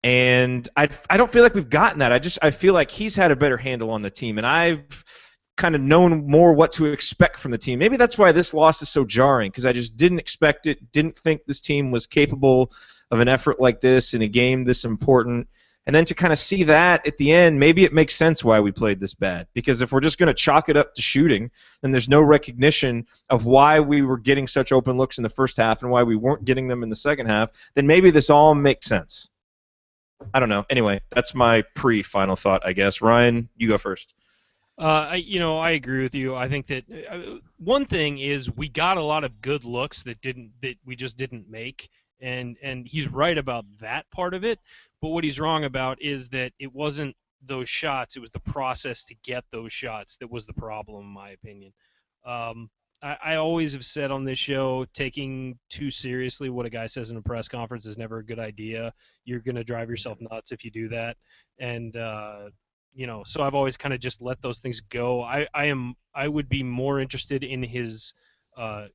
And I don't feel like we've gotten that. I feel like he's had a better handle on the team, and I've kind of known more what to expect from the team. Maybe that's why this loss is so jarring, because I just didn't expect it, didn't think this team was capable of an effort like this in a game this important. And then to kind of see that at the end, maybe it makes sense why we played this bad. Because if we're just going to chalk it up to shooting, then there's no recognition of why we were getting such open looks in the first half and why we weren't getting them in the second half, then maybe this all makes sense. I don't know. Anyway, that's my pre-final thought, I guess. Ryan, you go first. I agree with you. I think that one thing is we got a lot of good looks that we just didn't make, and he's right about that part of it. But what he's wrong about is that it wasn't those shots; it was the process to get those shots that was the problem, in my opinion. I always have said on this show, taking too seriously what a guy says in a press conference is never a good idea. You're going to drive yourself nuts if you do that. And, so I've always kind of just let those things go. I would be more interested in his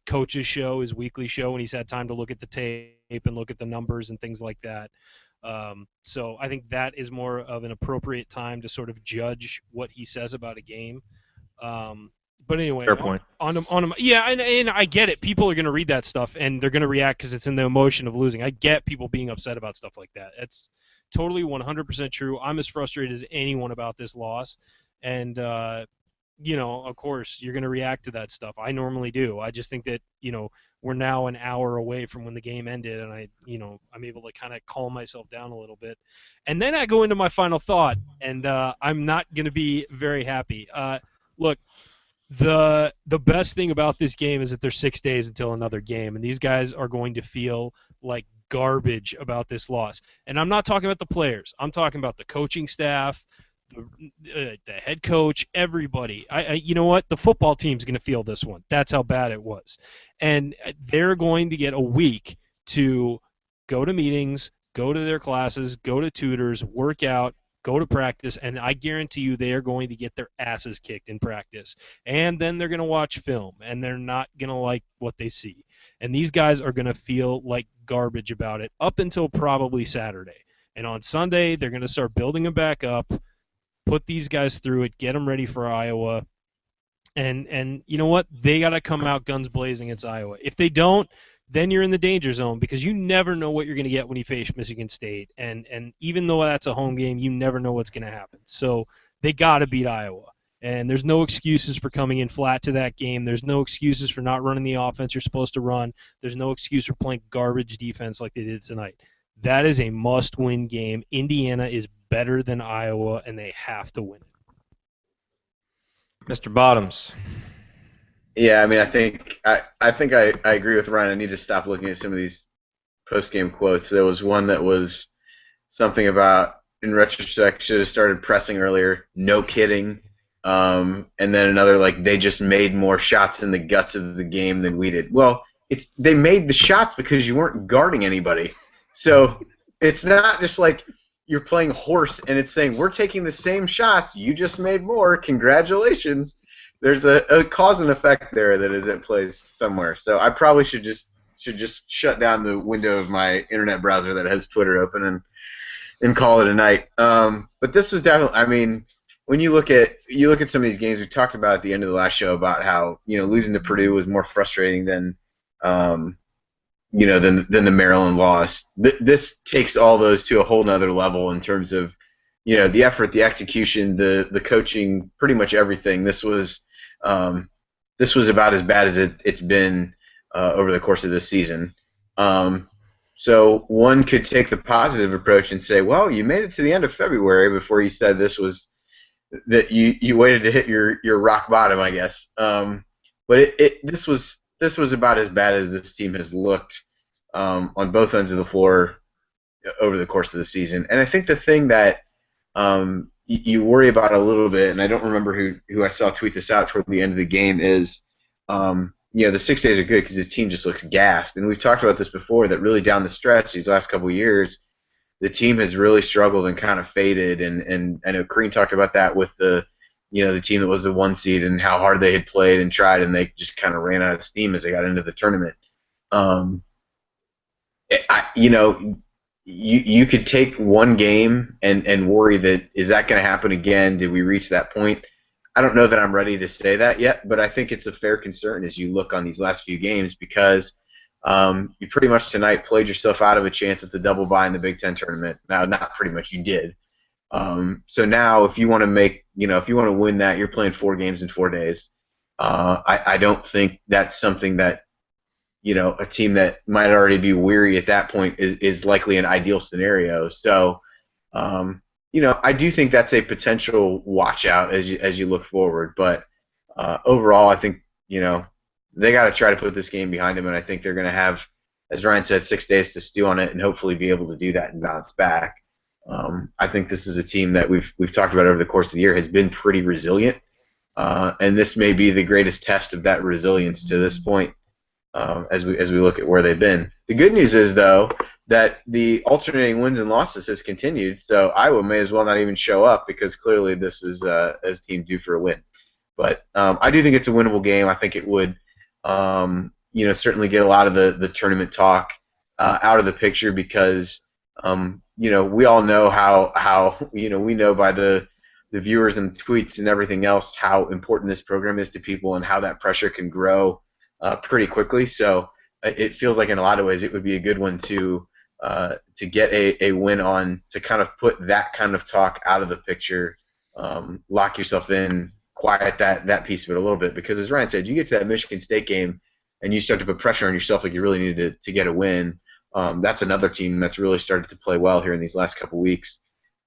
coach's show, his weekly show, when he's had time to look at the tape and look at the numbers and things like that. So I think that is more of an appropriate time to sort of judge what he says about a game. But anyway, fair point. Yeah, and I get it. People are going to read that stuff and they're going to react because it's in the emotion of losing. I get people being upset about stuff like that. It's totally 100% true. I'm as frustrated as anyone about this loss, and of course, you're going to react to that stuff. I normally do. I just think that we're now an hour away from when the game ended, and I'm able to kind of calm myself down a little bit, and then I go into my final thought, and I'm not going to be very happy. Look. The best thing about this game is that there's 6 days until another game, and these guys are going to feel like garbage about this loss. And I'm not talking about the players. I'm talking about the coaching staff, the head coach, everybody. You know what? The football team's going to feel this one. That's how bad it was. And they're going to get a week to go to meetings, go to their classes, go to tutors, work out, go to practice, and I guarantee you they are going to get their asses kicked in practice. And then they're going to watch film, and they're not going to like what they see. And these guys are going to feel like garbage about it up until probably Saturday. And on Sunday, they're going to start building them back up, put these guys through it, get them ready for Iowa. And you know what? They got to come out guns blazing against Iowa. If they don't, then you're in the danger zone because you never know what you're going to get when you face Michigan State. And even though that's a home game, you never know what's going to happen. So they got to beat Iowa. And there's no excuses for coming in flat to that game. There's no excuses for not running the offense you're supposed to run. There's no excuse for playing garbage defense like they did tonight. That is a must-win game. Indiana is better than Iowa, and they have to win it. Mr. Bottoms. Yeah, I mean, I think I agree with Ryan. I need to stop looking at some of these post-game quotes. There was one that was something about, in retrospect, should have started pressing earlier. No kidding. And then another, like, they just made more shots in the guts of the game than we did. Well, they made the shots because you weren't guarding anybody. So it's not just like you're playing horse and it's saying, we're taking the same shots, you just made more, congratulations. There's a cause and effect there that is at play somewhere. So I probably should just shut down the window of my internet browser that has Twitter open and call it a night. But this was definitely, I mean, when you look at some of these games, we talked about at the end of the last show about how losing to Purdue was more frustrating than than the Maryland loss. This takes all those to a whole nother level in terms of the effort, the execution, the coaching, pretty much everything. This was about as bad as it's been over the course of this season. So one could take the positive approach and say, well, you made it to the end of February before you said this was that you waited to hit your rock bottom, I guess. But this was about as bad as this team has looked on both ends of the floor over the course of the season. And I think the thing that you worry about a little bit, and I don't remember who I saw tweet this out toward the end of the game, is the 6 days are good because his team just looks gassed. And we've talked about this before, that really down the stretch these last couple of years, the team has really struggled and kind of faded. And I know Crean talked about that with the the team that was the 1 seed and how hard they had played and tried, and they just kind of ran out of steam as they got into the tournament. You could take one game and worry that, is that going to happen again? Did we reach that point? I don't know that I'm ready to say that yet, but I think it's a fair concern as you look on these last few games, because you pretty much tonight played yourself out of a chance at the double bye in the Big Ten tournament. Now, not pretty much, you did. So now, if you want to win that, you're playing 4 games in 4 days. I don't think that's something that, a team that might already be weary at that point is likely an ideal scenario. So, I do think that's a potential watch out as you look forward. But overall, I think, they got to try to put this game behind them, and I think they're going to have, as Ryan said, 6 days to stew on it and hopefully be able to do that and bounce back. I think this is a team that we've talked about over the course of the year has been pretty resilient, and this may be the greatest test of that resilience to this point. As we look at where they've been. The good news is, though, that the alternating wins and losses has continued, so Iowa may as well not even show up, because clearly this is a team due for a win. But I do think it's a winnable game. I think it would certainly get a lot of the tournament talk out of the picture, because we all know how we know by the viewers and tweets and everything else how important this program is to people and how that pressure can grow pretty quickly. So it feels like in a lot of ways it would be a good one to get a win on, to kind of put that kind of talk out of the picture, lock yourself in, quiet that piece of it a little bit, because as Ryan said, you get to that Michigan State game and you start to put pressure on yourself like you really needed to get a win. That's another team that's really started to play well here in these last couple weeks,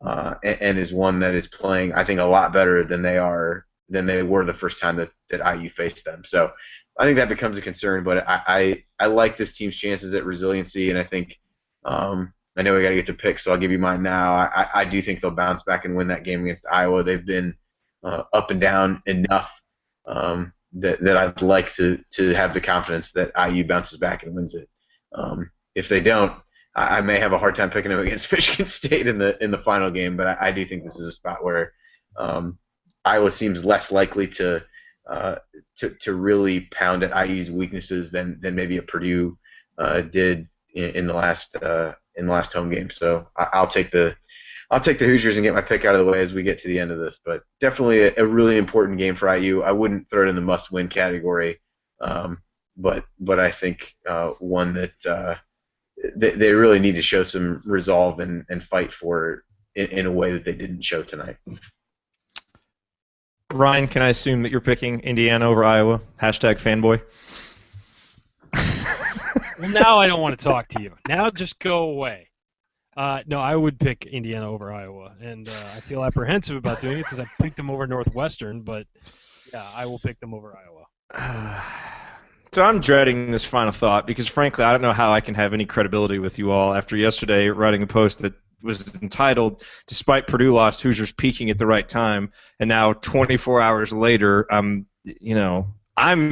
and is one that is playing, I think, a lot better than they were the first time that IU faced them. So I think that becomes a concern, but I like this team's chances at resiliency, and I think I know we got to get to picks, so I'll give you mine now. I do think they'll bounce back and win that game against Iowa. They've been up and down enough that I'd like to have the confidence that IU bounces back and wins it. If they don't, I may have a hard time picking them against Michigan State in the final game, but I do think this is a spot where Iowa seems less likely to really pound at IU's weaknesses than maybe a Purdue did in the last home game. So I'll take the Hoosiers and get my pick out of the way as we get to the end of this. But definitely a really important game for IU. I wouldn't throw it in the must-win category, but I think one that they really need to show some resolve and fight for in a way that they didn't show tonight. Ryan, can I assume that you're picking Indiana over Iowa? #fanboy. Well, now I don't want to talk to you. Now just go away. No, I would pick Indiana over Iowa, and I feel apprehensive about doing it because I picked them over Northwestern, but yeah, I will pick them over Iowa. So I'm dreading this final thought because, frankly, I don't know how I can have any credibility with you all after yesterday writing a post that was entitled, "Despite Purdue lost, Hoosiers peaking at the right time," and now 24 hours later, I'm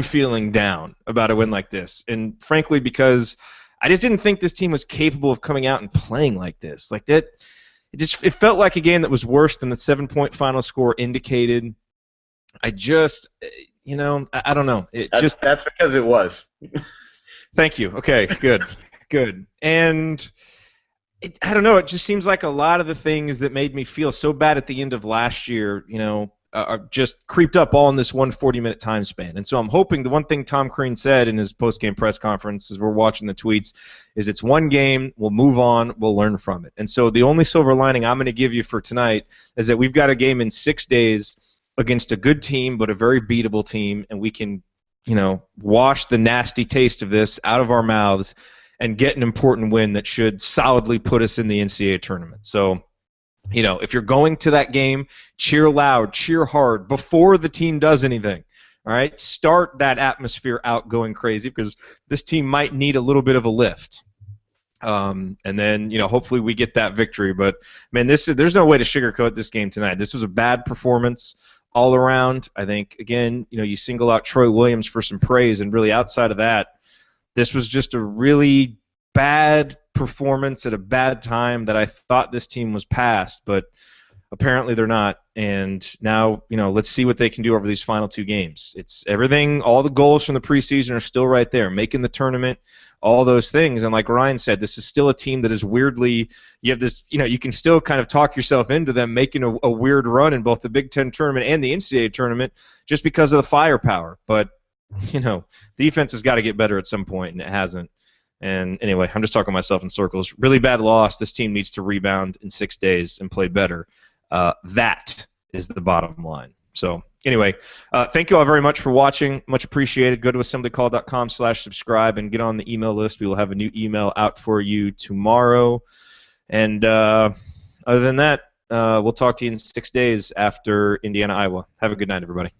feeling down about a win like this, and frankly, because I just didn't think this team was capable of coming out and playing like this. Like that, it felt like a game that was worse than the 7-point final score indicated. I just, I don't know. That's because it was. Thank you. Okay, good. And I don't know. It just seems like a lot of the things that made me feel so bad at the end of last year, are just creeped up all in this 140-minute time span. And so I'm hoping the one thing Tom Crean said in his post-game press conference as we're watching the tweets is it's one game, we'll move on, we'll learn from it. And so the only silver lining I'm going to give you for tonight is that we've got a game in 6 days against a good team but a very beatable team, and we can, wash the nasty taste of this out of our mouths and get an important win that should solidly put us in the NCAA tournament. So, if you're going to that game, cheer loud, cheer hard before the team does anything. All right? Start that atmosphere out going crazy because this team might need a little bit of a lift. And then, hopefully we get that victory. But, man, there's no way to sugarcoat this game tonight. This was a bad performance all around. I think, again, you single out Troy Williams for some praise, and really outside of that, this was just a really bad performance at a bad time that I thought this team was past. But Apparently they're not, and now let's see what they can do over these final 2 games. It's everything. All the goals from the preseason are still right there, making the tournament, all those things. And like Ryan said, this is still a team that is weirdly. You have this. You can still kind of talk yourself into them making a weird run in both the Big Ten tournament and the NCAA tournament just because of the firepower. But defense has got to get better at some point, and it hasn't. And anyway, I'm just talking myself in circles. Really bad loss. This team needs to rebound in 6 days and play better. That is the bottom line. So anyway, thank you all very much for watching. Much appreciated. Go to assemblycall.com/subscribe and get on the email list. We will have a new email out for you tomorrow. And other than that, we'll talk to you in 6 days after Indiana, Iowa. Have a good night, everybody.